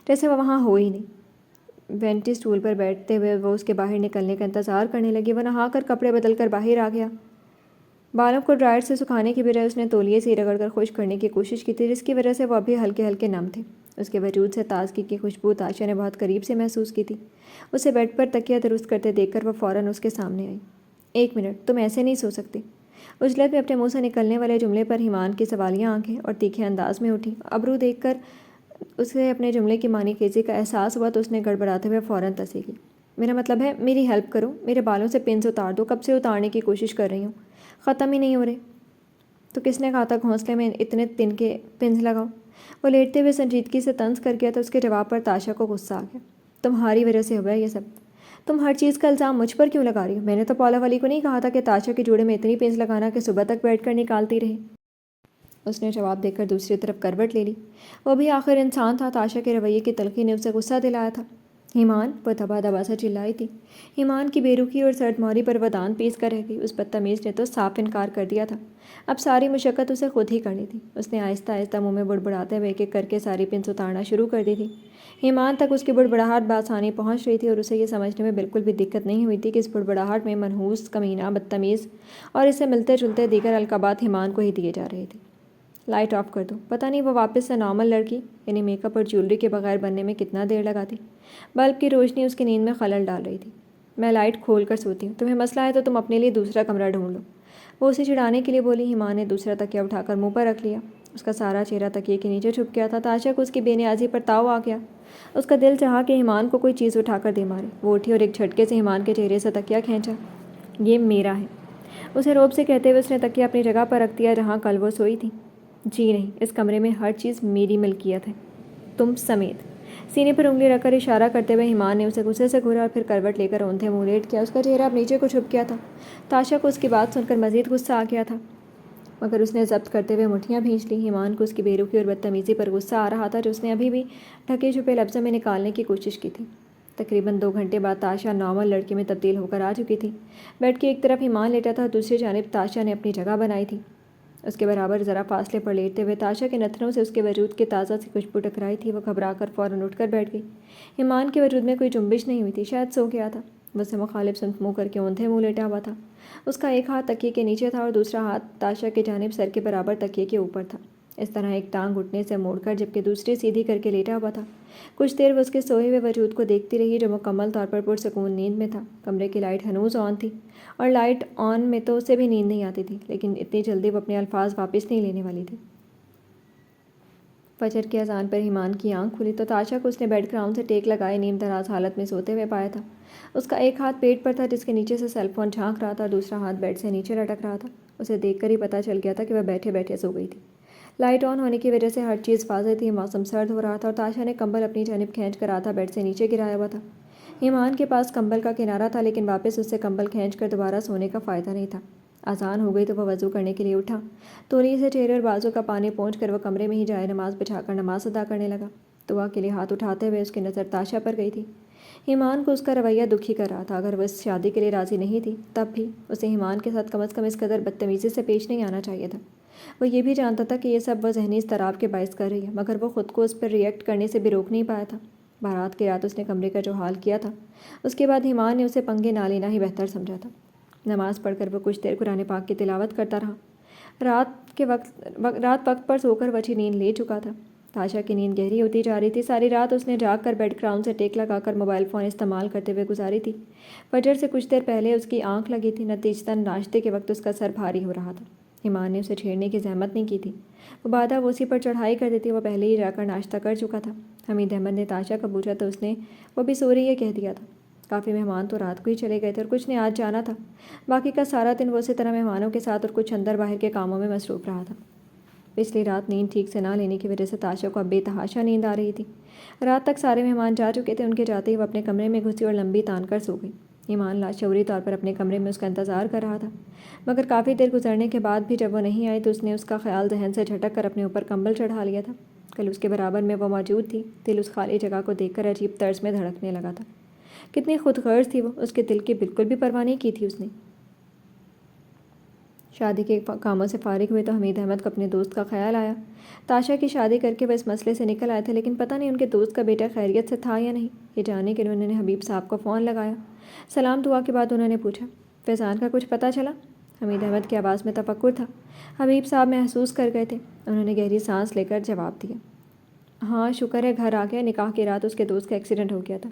جیسے وہ وہاں ہو ہی نہیں۔ وینٹی اسٹول پر بیٹھتے ہوئے وہ اس کے باہر نکلنے کا انتظار کرنے لگی۔ وہ نہا کر کپڑے بدل کر باہر آ گیا۔ بالوں کو ڈرائر سے سکھانے کی بجائے اس نے تولیے سے رگڑ کر خشک کرنے کی کوشش کی تھی، جس کی وجہ سے وہ ابھی ہلکے ہلکے نم تھے۔ اس کے وجود سے تازگی کی خوشبو تاشا نے بہت قریب سے محسوس کی تھی۔ اسے بیڈ پر تکیہ درست کرتے دیکھ کر وہ فوراً اس کے سامنے آئی۔ ایک منٹ، تم ایسے نہیں سو سکتی۔ عجلت میں اپنے منہ سے نکلنے والے جملے پر ایمان کی سوالیہ آنکھیں اور تیکھے انداز میں اٹھی۔ ابرو دیکھ کر اسے اپنے جملے کی معنی خیزی کا احساس ہوا تو اس نے گڑبڑاتے ہوئے فوراً تصحیح کی۔ میرا مطلب ہے میری ہیلپ کرو، میرے بالوں سے پنس اتار دو، کب سے اتارنے کی کوشش کر رہی ہوں، ختم ہی نہیں ہو رہے۔ تو کس نے کہا تھا گھونسلے میں اتنے تن کے پنس لگاؤ؟ وہ لیٹتے ہوئے سنجیدگی سے طنز کر گیا تو اس کے جواب پر تاشا کو غصہ آ گیا۔ تمہاری وجہ سے ہوا ہے یہ سب، تم ہر چیز کا الزام مجھ پر کیوں لگا رہی ہو؟ میں نے تو پالا والی کو نہیں کہا تھا کہ تاشا کے جوڑے میں اتنی پنس لگانا کہ صبح تک بیٹھ کر نکالتی رہے۔ اس نے جواب دے کر دوسری طرف کروٹ لے لی۔ وہ بھی آخر انسان تھا۔ تاشا کے رویے کی تلخی نے اسے غصہ دلایا تھا۔ ایمان، وہ دبا دبا سا چلائی تھی۔ ایمان کی بے رخی اور سرد موری پر وہ دان پیس کر رہ گئی۔ اس بدتمیز نے تو صاف انکار کر دیا تھا، اب ساری مشقت اسے خود ہی کرنی تھی۔ اس نے آہستہ آہستہ منہ میں بڑبڑاتے ہوئے ایک ایک کر کے ساری پنس اتارنا شروع کر دی تھی۔ ایمان تک اس کی بڑبڑاہٹ بآسانی پہنچ رہی تھی اور اسے یہ سمجھنے میں بالکل بھی دقت نہیں ہوئی تھی کہ اس بڑبڑاہٹ میں منحوس، کمینہ، بدتمیز اور اس سے ملتے جلتے دیگر القابات ایمان کو ہی دیے جا رہے تھے۔ لائٹ آف کر دو۔ پتہ نہیں وہ واپس سے نارمل لڑکی، یعنی میک اپ اور جیولری کے بغیر بننے میں کتنا دیر لگاتی۔ بلب کی روشنی اس کی نیند میں خلل ڈال رہی تھی۔ میں لائٹ کھول کر سوتی ہوں، تمہیں مسئلہ ہے تو تم اپنے لیے دوسرا کمرہ ڈھونڈ لو، وہ اسے چڑھانے کے لیے بولی۔ ایمان نے دوسرا تکیہ اٹھا کر منہ پر رکھ لیا۔ اس کا سارا چہرہ تکیے کے نیچے چھپ گیا تھا۔ تاشا کو اس کی بے نیازی پر تاؤ آ گیا۔ اس کا دل چاہا کہ ایمان کو کوئی چیز اٹھا کر دے مارے۔ وہ اٹھی اور ایک جھٹکے سے ایمان کے چہرے سے تکیہ کھینچا۔ یہ میرا ہے، اسے رعب سے کہتے ہوئے اس نے تکیہ اپنی جگہ پر رکھ دیا جہاں کل وہ سوئی تھی۔ جی نہیں، اس کمرے میں ہر چیز میری ملکیت ہے، تم سمیت۔ سینے پر انگلی رکھ کر اشارہ کرتے ہوئے ایمان نے اسے غصے سے گھورا اور پھر کروٹ لے کر اوندھے منہ لیٹ گیا۔ اس کا چہرہ اب نیچے کو چھپ گیا تھا۔ تاشا کو اس کی بات سن کر مزید غصہ آ گیا تھا، مگر اس نے ضبط کرتے ہوئے مٹھیاں بھینچ لیں۔ ایمان کو اس کی بے رخی اور بدتمیزی پر غصہ آ رہا تھا جو اس نے ابھی بھی ڈھکے چھپے لفظوں میں نکالنے کی کوشش کی تھی۔ تقریباً 2 گھنٹے بعد تاشا نارمل لڑکی میں تبدیل ہو کر آ چکی تھی۔ بیڈ کی ایک طرف ایمان لیٹا تھا اور دوسری جانب تاشا نے اپنی جگہ بنائی تھی۔ اس کے برابر ذرا فاصلے پر لیٹتے ہوئے تاشا کے نتنوں سے اس کے وجود کی تازہ سی خوشبو ٹکرائی تھی۔ وہ گھبرا کر فوراً اٹھ کر بیٹھ گئی۔ ایمان کے وجود میں کوئی جنبش نہیں ہوئی تھی، شاید سو گیا تھا۔ وہ اسے مخالف سمت منہ کر کے اوندھے منہ لیٹا ہوا تھا۔ اس کا ایک ہاتھ تکیے کے نیچے تھا اور دوسرا ہاتھ تاشا کی جانب سر کے برابر تکیے کے اوپر تھا۔ اس طرح ایک ٹانگ گھٹنے سے موڑ کر جبکہ دوسری سیدھی کر کے لیٹا ہوا تھا۔ کچھ دیر وہ اس کے سوئے ہوئے وجود کو دیکھتی رہی جو مکمل طور پر پرسکون نیند میں تھا۔ کمرے کی لائٹ ہنوز آن تھی اور لائٹ آن میں تو اسے بھی نیند نہیں آتی تھی، لیکن اتنی جلدی وہ اپنے الفاظ واپس نہیں لینے والی تھی۔ فجر کی اذان پر ایمان کی آنکھ کھلی تو تاشا کو اس نے بیڈ گراؤنڈ سے ٹیک لگائے نیم دراز حالت میں سوتے ہوئے پایا تھا۔ اس کا ایک ہاتھ پیٹ پر تھا جس کے نیچے سے سیل فون جھانک رہا تھا اور دوسرا ہاتھ بیڈ سے نیچے لٹک رہا تھا۔ اسے دیکھ کر ہی پتہ چل گیا تھا کہ وہ بیٹھے بیٹھے سو گئی تھی۔ لائٹ آن ہونے کی وجہ سے ہر چیز واضح تھی۔ موسم سرد ہو رہا تھا اور تاشا نے کمبل اپنی جانب کھینچ کر آدھا بیڈ سے نیچے گرایا ہوا تھا۔ ایمان کے پاس کمبل کا کنارہ تھا لیکن واپس اس سے کمبل کھینچ کر دوبارہ سونے کا فائدہ نہیں تھا۔ اذان ہو گئی تو وہ وضو کرنے کے لیے اٹھا۔ تولیے سے چہرے اور بازو کا پانی پونچھ کر وہ کمرے میں ہی جائے نماز بچھا کر نماز ادا کرنے لگا۔ دعا کے لیے ہاتھ اٹھاتے ہوئے اس کی نظر تاشا پر گئی تھی۔ ایمان کو اس کا رویہ دکھی کر رہا تھا۔ اگر وہ اس شادی کے لیے راضی نہیں تھی تب بھی اسے ایمان کے ساتھ کم از کم اس قدر بدتمیزی سے پیش نہیں آنا چاہیے تھا۔ وہ یہ بھی جانتا تھا کہ یہ سب وہ ذہنی اضطراب کے باعث کر رہی ہے، مگر وہ خود کو اس پر ریئیکٹ کرنے سے بھی روک نہیں پایا تھا۔ بارات کی رات اس نے کمرے کا جو حال کیا تھا، اس کے بعد ایمان نے اسے پنگے نہ لینا ہی بہتر سمجھا تھا۔ نماز پڑھ کر وہ کچھ دیر قرآن پاک کی تلاوت کرتا رہا۔ رات وقت پر سو کر وہ اچھی نیند لے چکا تھا۔ تاشا کی نیند گہری ہوتی جا رہی تھی۔ ساری رات اس نے جاگ کر بیڈ کراؤن سے ٹیک لگا کر موبائل فون استعمال کرتے ہوئے گزاری تھی۔ فجر سے کچھ دیر پہلے اس کی آنکھ لگی تھی، نتیجتاً ناشتے کے وقت اس کا سر بھاری ہو رہا تھا۔ ایمان نے اسے چھیڑنے کی زحمت نہیں کی تھی۔ وہ بادہ وہ اسی پر چڑھائی کر دیتی، وہ پہلے ہی جا کر ناشتہ کر چکا تھا۔ حمید احمد نے تاشا کا پوچھا تو اس نے وہ بھی سو رہی ہے کہہ دیا تھا۔ کافی مہمان تو رات کو ہی چلے گئے تھے اور کچھ نے آج جانا تھا۔ باقی کا سارا دن وہ اسی طرح مہمانوں کے ساتھ اور کچھ اندر باہر کے کاموں میں مصروف رہا تھا۔ پچھلی رات نیند ٹھیک سے نہ لینے کی وجہ سے تاشا کو اب بے تحاشا نیند آ رہی تھی۔ رات تک سارے مہمان جا چکے تھے۔ ان کے جاتے ہی وہ اپنے کمرے میں گھسی اور لمبی تان کر سو گئی۔ ایمان لاشعوری طور پر اپنے کمرے میں اس کا انتظار کر رہا تھا، مگر کافی دیر گزرنے کے بعد بھی جب وہ نہیں آئی تو اس نے اس کا خیال ذہن سے جھٹک کر اپنے اوپر کمبل چڑھا لیا تھا۔ کل اس کے برابر میں وہ موجود تھی۔ دل اس خالی جگہ کو دیکھ کر عجیب طرز میں دھڑکنے لگا تھا۔ کتنی خود غرض تھی وہ، اس کے دل کی بالکل بھی پرواہ نہیں کی تھی اس نے۔ شادی کے کاموں سے فارغ ہوئے تو حمید احمد کو اپنے دوست کا خیال آیا۔ تاشا کی شادی کر کے وہ اس مسئلے سے نکل آئے تھے، لیکن پتہ نہیں ان کے دوست کا بیٹا خیریت سے تھا یا نہیں۔ یہ جاننے کے لیے انہوں نے حبیب صاحب کو فون لگایا۔ سلام دعا کے بعد انہوں نے پوچھا، فیضان کا کچھ پتہ چلا؟ حمید احمد کی آواز میں تفکر تھا۔ حبیب صاحب محسوس کر گئے تھے۔ انہوں نے گہری سانس لے کر جواب دیا، ہاں شکر ہے گھر آ گیا۔ نکاح کی رات اس کے دوست کا ایکسیڈنٹ ہو گیا تھا،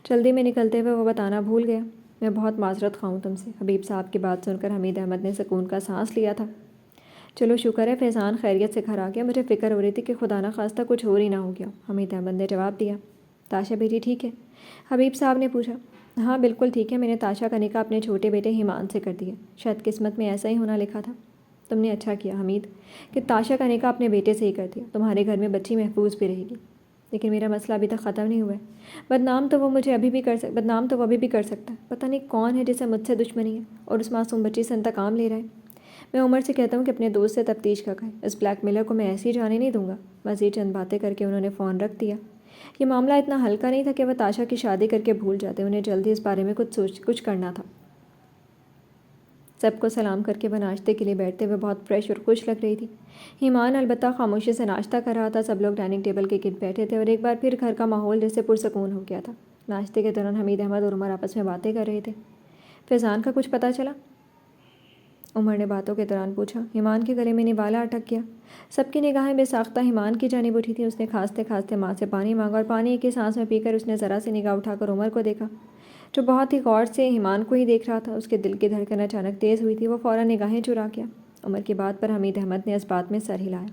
جلدی میں نکلتے ہوئے وہ بتانا بھول گیا۔ میں بہت معذرت خواہ ہوں تم سے۔ حبیب صاحب کی بات سن کر حمید احمد نے سکون کا سانس لیا تھا۔ چلو شکر ہے فیضان خیریت سے گھر آ گیا، مجھے فکر ہو رہی تھی کہ خدا نہ خواستہ کچھ اور ہی نہ ہو گیا، حمید احمد نے جواب دیا۔ تاشا بیٹی ٹھیک ہے؟ حبیب صاحب نے پوچھا۔ ہاں بالکل ٹھیک ہے، میں نے تاشا کا نکاح اپنے چھوٹے بیٹے ایمان سے کر دیا، شاید قسمت میں ایسا ہی ہونا لکھا تھا۔ تم نے اچھا کیا حمید کہ تاشا کا نکاح اپنے بیٹے سے ہی کر دیا، تمہارے گھر میں بچی محفوظ بھی رہے گی۔ لیکن میرا مسئلہ ابھی تک ختم نہیں ہوا ہے۔ بدنام تو وہ ابھی بھی کر سکتا ہے۔ پتہ نہیں کون ہے جسے مجھ سے دشمنی ہے اور اس معصوم بچی سے انتقام لے رہا ہے۔ میں عمر سے کہتا ہوں کہ اپنے دوست سے تفتیش کا کرے، اس بلیک میلر کو میں ایسے ہی جانے نہیں دوں گا۔ مزید چند باتیں کر کے انہوں نے فون رکھ دیا۔ یہ معاملہ اتنا ہلکا نہیں تھا کہ وہ تاشا کی شادی کر کے بھول جاتے، انہیں جلدی اس بارے میں کچھ کرنا تھا۔ سب کو سلام کر کے وہ ناشتے کے لیے بیٹھتے ہوئے بہت فریش اور خوش لگ رہی تھی۔ ایمان البتہ خاموشی سے ناشتہ کر رہا تھا۔ سب لوگ ڈائننگ ٹیبل کے گرد بیٹھے تھے اور ایک بار پھر گھر کا ماحول جیسے پرسکون ہو گیا تھا۔ ناشتے کے دوران حمید احمد اور عمر آپس میں باتیں کر رہے تھے۔ فیضان کا کچھ پتہ چلا؟ عمر نے باتوں کے دوران پوچھا۔ ایمان کے گلے میں نوالا اٹک گیا۔ سب کی نگاہیں بے ساختہ ایمان کی جانب اٹھی تھیں۔ اس نے کھانستے کھانستے ماں سے پانی مانگا اور پانی ایک ہی سانس میں پی کر اس نے ذرا سی نگاہ اٹھا کر عمر کو دیکھا، جو بہت ہی غور سے ایمان کو ہی دیکھ رہا تھا۔ اس کے دل کی دھڑکن اچانک تیز ہوئی تھی۔ وہ فوراً نگاہیں چرا گیا۔ عمر کی بات پر حمید احمد نے اس بات میں سر ہلایا۔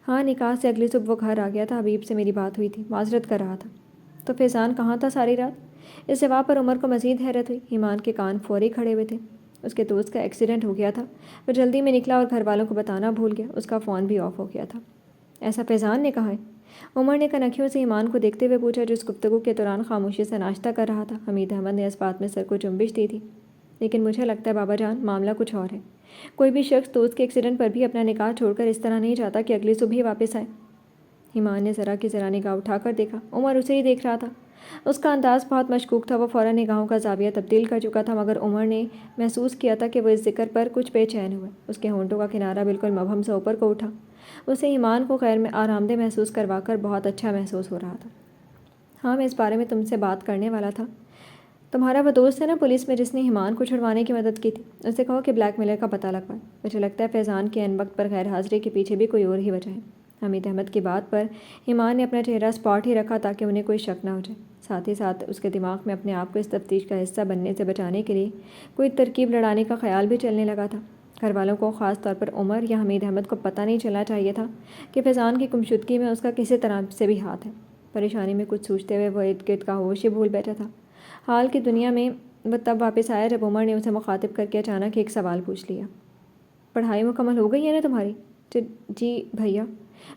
ہاں نکاح سے اگلی صبح وہ گھر آ گیا تھا، حبیب سے میری بات ہوئی تھی، معذرت کر رہا تھا۔ تو فیضان کہاں تھا ساری رات؟ اس جواب پر عمر کو مزید حیرت ہوئی۔ ایمان کے کان فوری کھڑے ہوئے تھے۔ اس کے دوست کا ایکسیڈنٹ ہو گیا تھا، وہ جلدی میں نکلا اور گھر والوں کو بتانا بھول گیا، اس کا فون بھی آف ہو گیا تھا۔ ایسا فیضان نے کہا ہے؟ عمر نے کنکھیوں سے ایمان کو دیکھتے ہوئے پوچھا، جو اس گفتگو کے دوران خاموشی سے ناشتہ کر رہا تھا۔ حمید احمد نے اس بات میں سر کو جنبش دی تھی، لیکن مجھے لگتا ہے بابا جان معاملہ کچھ اور ہے۔ کوئی بھی شخص دوست کے ایکسیڈنٹ پر بھی اپنا نکاح چھوڑ کر اس طرح نہیں جاتا کہ اگلی صبح ہی واپس آئے۔ ایمان نے ذرا کی ذرا نگاہ اٹھا کر دیکھا، عمر اسے ہی دیکھ رہا تھا۔ اس کا انداز بہت مشکوک تھا۔ وہ فوراً نگاہوں کا زاویہ تبدیل کر چکا تھا، مگر عمر نے محسوس کیا تھا کہ وہ اس ذکر پر کچھ بے چین ہوا۔ اس کے ہونٹوں کا کنارہ بالکل مبہم سے اوپر کو اٹھا۔ اسے ایمان کو غیر میں آرام دہ محسوس کروا کر بہت اچھا محسوس ہو رہا تھا۔ ہاں میں اس بارے میں تم سے بات کرنے والا تھا۔ تمہارا وہ دوست ہے نا پولیس میں جس نے ایمان کو چھڑوانے کی مدد کی تھی، اسے کہو کہ بلیک میلر کا پتہ لگوائے۔ مجھے لگتا ہے فیضان کے عین وقت پر غیر حاضری کے پیچھے بھی کوئی اور ہی وجہ ہے۔ حمید احمد کی بات پر ایمان نے اپنا چہرہ اسپاٹ ہی رکھا تاکہ انہیں کوئی شک نہ ہو جائے۔ ساتھ ہی ساتھ اس کے دماغ میں اپنے آپ کو اس تفتیش کا حصہ بننے سے بچانے کے لیے کوئی ترکیب لڑانے کا خیال بھی چلنے لگا تھا۔ گھر والوں کو، خاص طور پر عمر یا حمید احمد کو پتہ نہیں چلنا چاہیے تھا کہ فیضان کی گمشدگی میں اس کا کسی طرح سے بھی ہاتھ ہے۔ پریشانی میں کچھ سوچتے ہوئے وہ ارد گرد کا ہوش ہی بھول بیٹھا تھا۔ حال کی دنیا میں وہ تب واپس آیا جب عمر نے اسے مخاطب کر کے اچانک ایک سوال پوچھ لیا۔ پڑھائی مکمل ہو گئی ہے نا تمہاری؟ جی بھیا۔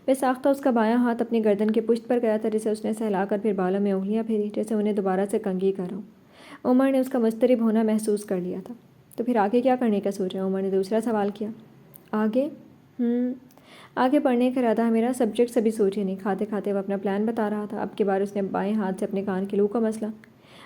بے ساختہ اس کا بایاں ہاتھ اپنی گردن کے پشت پر گیا تھا، جسے اس نے سہلا کر پھر بالوں میں انگلیاں پھیری جیسے انہیں دوبارہ سے کنگھی کر رہا۔ عمر نے اس کا مضطرب ہونا محسوس کر لیا تھا۔ تو پھر آگے کیا کرنے کا سوچا؟ عمر نے دوسرا سوال کیا۔ آگے آگے پڑھنے کا ارادہ ہے میرا، سبجیکٹس ابھی سوچے نہیں۔ کھاتے کھاتے وہ اپنا پلان بتا رہا تھا۔ اب کی بار اس نے بائیں ہاتھ سے اپنے کان کی لو کا مسئلہ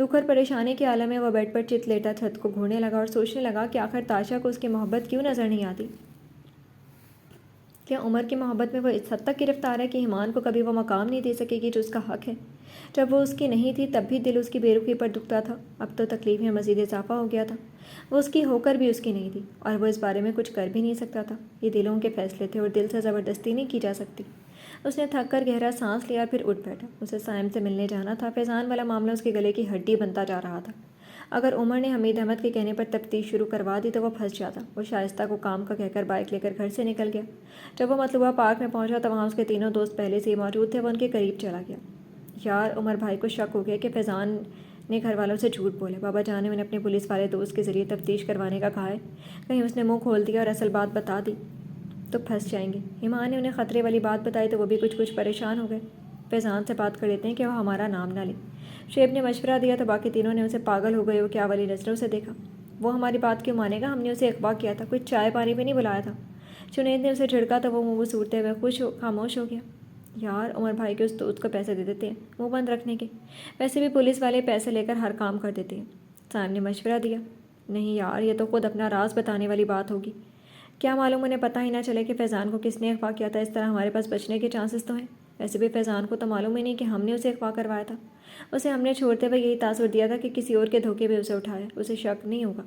دکھ اور پریشانی کے عالم میں وہ بیڈ پر چت لیٹا چھت کو گھورنے لگا اور سوچنے لگا کہ آخر تاشا کو اس کی محبت کیوں نظر نہیں آتی۔ کیا عمر کی محبت میں وہ اس حد تک گرفتار ہے کہ ایمان کو کبھی وہ مقام نہیں دے سکے گی جو اس کا حق ہے؟ جب وہ اس کی نہیں تھی تب بھی دل اس کی بے رخی پر دکھتا تھا، اب تو تکلیف میں مزید اضافہ ہو گیا تھا۔ وہ اس کی ہو کر بھی اس کی نہیں تھی اور وہ اس بارے میں کچھ کر بھی نہیں سکتا تھا۔ یہ دلوں کے فیصلے تھے اور دل سے زبردستی نہیں کی جا سکتی۔ اس نے تھک کر گہرا سانس لیا، پھر اٹھ بیٹھا۔ اسے سائم سے ملنے جانا تھا۔ فیضان والا معاملہ اس کے گلے کی ہڈی بنتا جا رہا تھا۔ اگر عمر نے حمید احمد کے کہنے پر تفتیش شروع کروا دی تو وہ پھنس جاتا۔ وہ شائستہ کو کام کا کہہ کر بائک لے کر گھر سے نکل گیا۔ جب وہ مطلوبہ پارک میں پہنچا تو وہاں اس کے تینوں دوست پہلے سے ہی موجود تھے۔ وہ ان کے قریب چلا گیا۔ یار، عمر بھائی کو شک ہو گیا کہ فیضان نے گھر والوں سے جھوٹ بولا۔ بابا جان نے انہیں اپنے پولیس والے دوست کے ذریعے تفتیش کروانے کا کہا ہے، کہیں اس نے منہ کھول دیا اور اصل بات بتا دی تو پھنس جائیں گے۔ ایمان نے انہیں خطرے والی بات بتائی تو وہ بھی کچھ پریشان ہو گئے۔ فیضان سے بات کر لیتے ہیں کہ وہ ہمارا نام نہ لے۔ شعیب نے مشورہ دیا تو باقی تینوں نے اسے پاگل ہو گئے وہ کیا والی نظروں سے دیکھا۔ وہ ہماری بات کیوں مانے گا؟ ہم نے اسے اغوا کیا تھا، کوئی چائے پانی بھی نہیں بلایا تھا۔ جنید نے اسے جھڑکا تو وہ منہ سوڑتے ہوئے خاموش ہو گیا۔ یار، عمر بھائی کے اس دوست کو پیسے دے دیتے ہیں منہ بند رکھنے کے، ویسے بھی پولیس والے پیسے لے کر ہر کام کر دیتے ہیں۔ سائم نے مشورہ دیا۔ نہیں یار، یہ تو خود اپنا راز بتانے والی بات ہوگی۔ کیا معلوم انہیں پتہ ہی نہ چلے کہ فیضان کو کس نے اغوا کیا تھا، اس طرح ہمارے پاس بچنے کے چانسز تو ہیں۔ ویسے بھی فیضان کو تو معلوم ہی نہیں کہ ہم نے اسے اغوا کروایا تھا۔ اسے ہم نے چھوڑتے ہوئے یہی تاثر دیا تھا کہ کسی اور کے دھوکے میں اسے اٹھایا، اسے شک نہیں ہوگا۔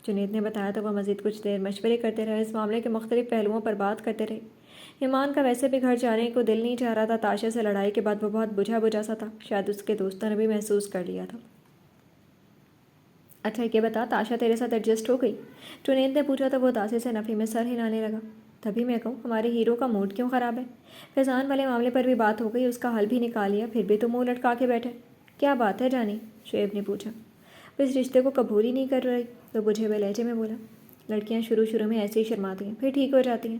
جنید نے بتایا تو وہ مزید کچھ دیر مشورے کرتے رہے، اس معاملے کے مختلف پہلوؤں پر بات کرتے رہے۔ ایمان کا ویسے بھی گھر جانے کو دل نہیں چاہ رہا تھا۔ تاشا سے لڑائی کے بعد وہ بہت بجھا سا تھا، شاید اس کے دوستوں نے بھی محسوس کر لیا تھا۔ اچھا یہ بتا، تاشا تیرے ساتھ ایڈجسٹ ہو گئی؟ جنید نے پوچھا تو وہ اداسی سے نفی میں سر ہلانے لگا۔ تبھی میں کہوں ہمارے ہیرو کا موڈ کیوں خراب ہے؟ فیضان والے معاملے پر بھی بات ہو گئی، اس کا حل بھی نکال لیا، پھر بھی تو منہ لٹکا کے بیٹھے۔ کیا بات ہے جانی؟ شعیب نے پوچھا۔ وہ اس رشتے کو قبول ہی نہیں کر رہی، تو بجھے ہوئے لہجے میں بولا۔ لڑکیاں شروع میں ایسے ہی شرماتی ہیں، پھر ٹھیک ہو جاتی ہیں۔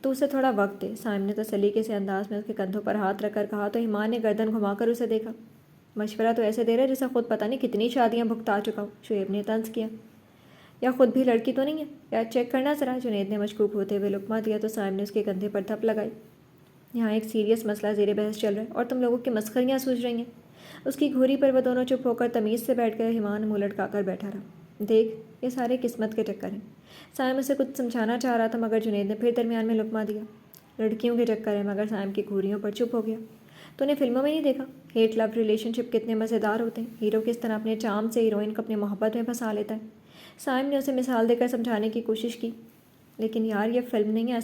تو اسے تھوڑا وقت دے، سائم نے تسلی سے انداز میں اس کے کندھوں پر ہاتھ رکھ کر کہا تو ایمان نے گردن گھما کر اسے دیکھا۔ مشورہ تو ایسے دے رہا ہے جیسے خود پتہ نہیں کتنی شادیاں بھگتا چکا ہو، شعیب نے طنز کیا۔ یا خود بھی لڑکی تو نہیں ہے؟ یا چیک کرنا ذرا، جنید نے مشکوک ہوتے ہوئے لقمہ دیا تو سائم نے اس کے کندھے پر تھپ لگائی۔ یہاں ایک سیریس مسئلہ زیر بحث چل رہا ہے اور تم لوگوں کی مسخریاں سوچ رہی ہیں۔ اس کی گھوری پر وہ دونوں چپ ہو کر تمیز سے بیٹھ گئے۔ ایمان منہ لٹکا کر بیٹھا رہا۔ دیکھ، یہ سارے قسمت کے چکر ہیں۔ سائم اسے کچھ سمجھانا چاہ رہا تھا مگر جنید نے پھر درمیان میں لقمہ دیا۔ لڑکیوں کے چکر ہے، مگر سائم کی گھوریوں پر چپ ہو گیا۔ تو نے فلموں میں نہیں دیکھا ہیٹ لو ریلیشن شپ کتنے مزیدار ہوتے ہیں؟ ہیرو کس طرح اپنے چام سے ہیروئن کو اپنی محبت میں پھنسا لیتا ہے۔ سائم نے اسے مثال دے کر سمجھانے کی کوشش کی۔ لیکن یار، یہ فلم نہیں ہے،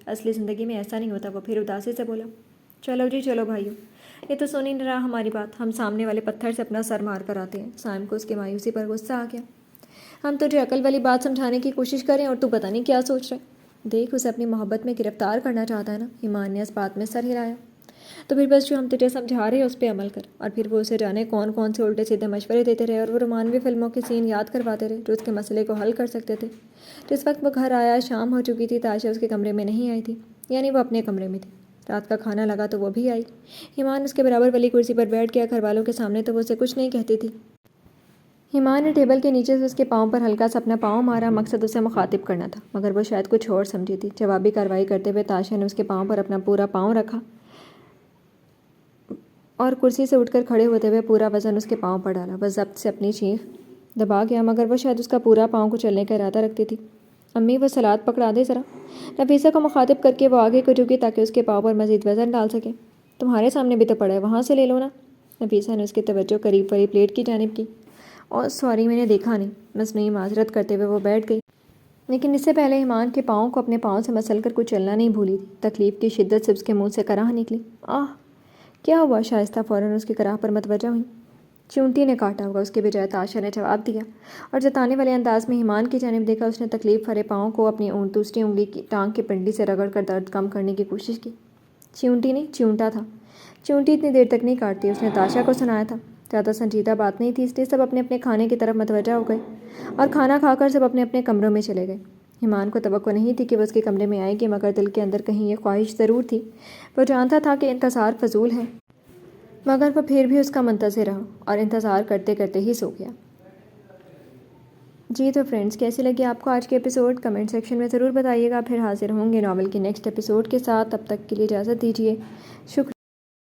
اصلی زندگی میں ایسا نہیں ہوتا۔ وہ پھر اداسی سے بولا۔ چلو جی چلو بھائیو، یہ تو سن ہی نہیں رہا ہماری بات، ہم سامنے والے پتھر سے اپنا سر مار کر آتے ہیں۔ سائم کو اس کی مایوسی پر غصہ آ گیا۔ ہم تجھے عقل والی بات سمجھانے کی کوشش کریں اور تو پتہ نہیں کیا سوچ رہے۔ دیکھ، اسے اپنی محبت میں گرفتار کرنا چاہتا ہے نا؟ ایمان نے اس بات میں سر ہلایا۔ تو پھر بس جو ہم تجھے سمجھا رہے ہیں اس پہ عمل کر۔ اور پھر وہ اسے جانے کون سے الٹے سیدھے مشورے دیتے رہے اور وہ رومانوی فلموں کے سین یاد کرواتے رہے جو اس کے مسئلے کو حل کر سکتے تھے۔ جس وقت وہ گھر آیا شام ہو چکی تھی۔ تاشا اس کے کمرے میں نہیں آئی تھی، یعنی وہ اپنے کمرے میں تھی۔ رات کا کھانا لگا تو وہ بھی آئی۔ ایمان اس کے برابر والی کرسی پر بیٹھ گیا۔ گھر والوں کے سامنے تو وہ اسے کچھ نہیں کہتی تھی۔ ایمان نے ٹیبل کے نیچے سے اس کے پاؤں پر ہلکا سا اپنا پاؤں مارا، مقصد اسے مخاطب کرنا تھا، مگر وہ شاید کچھ اور سمجھی تھی۔ جوابی کارروائی کرتے ہوئے تاشا نے اس کے پاؤں پر اپنا پورا پاؤں رکھا اور کرسی سے اٹھ کر کھڑے ہوتے ہوئے پورا وزن اس کے پاؤں پر ڈالا۔ وہ ضبط سے اپنی چیخ دبا گیا، مگر وہ شاید اس کا پورا پاؤں کو چلنے کا ارادہ رکھتی تھی۔ امی، وہ سلاد پکڑا دے ذرا۔ نفیسہ کو مخاطب کر کے وہ آگے کو جھکی تاکہ اس کے پاؤں پر مزید وزن ڈال سکے۔ تمہارے سامنے بھی تو پڑا ہے، وہاں سے لے لو نا۔ نفیسہ نے اس کی توجہ قریب والی پلیٹ کی جانب کی۔ اور سوری، میں نے دیکھا نہیں، مصنوعی معذرت کرتے ہوئے وہ بیٹھ گئی۔ لیکن اس سے پہلے ایمان کے پاؤں کو اپنے پاؤں سے مسل کر کچھ چلنا نہیں بھولی تھی۔ تکلیف کی شدت سے اس کے منہ سے کراہ نکلی۔ آہ! کیا ہوا؟ شائستہ فوراً اس کی کراہ پر متوجہ ہوئی۔ چونٹی نے کاٹا ہوگا، اس کے بجائے تاشا نے جواب دیا اور جتانے والے انداز میں ایمان کی جانب دیکھا۔ اس نے تکلیف بھرے پاؤں کو اپنی دوسری انگلی کی ٹانگ کی پنڈلی سے رگڑ کر درد کم کرنے کی کوشش کی۔ چونٹی نہیں، چونٹا تھا۔ چونٹی اتنی دیر تک نہیں کاٹتی، اس نے تاشا کو سنایا تھا۔ زیادہ سنجیدہ بات نہیں تھی، اس لیے سب اپنے اپنے کھانے کی طرف متوجہ ہو گئے اور کھانا کھا کر سب اپنے اپنے کمروں میں چلے گئے۔ ایمان کو توقع نہیں تھی کہ وہ اس کے کمرے میں آئے گی، مگر دل کے اندر کہیں یہ خواہش ضرور تھی۔ وہ جانتا تھا کہ انتظار فضول ہے، مگر وہ پھر بھی اس کا منتظر رہا اور انتظار کرتے کرتے ہی سو گیا۔ جی تو فرینڈز، کیسے لگے آپ کو آج کے ایپیسوڈ؟ کمنٹ سیکشن میں ضرور بتائیے گا۔ پھر حاضر ہوں گے ناول کی نیکسٹ ایپیسوڈ کے ساتھ۔ تب تک کے لیے اجازت دیجیے۔ شکریہ۔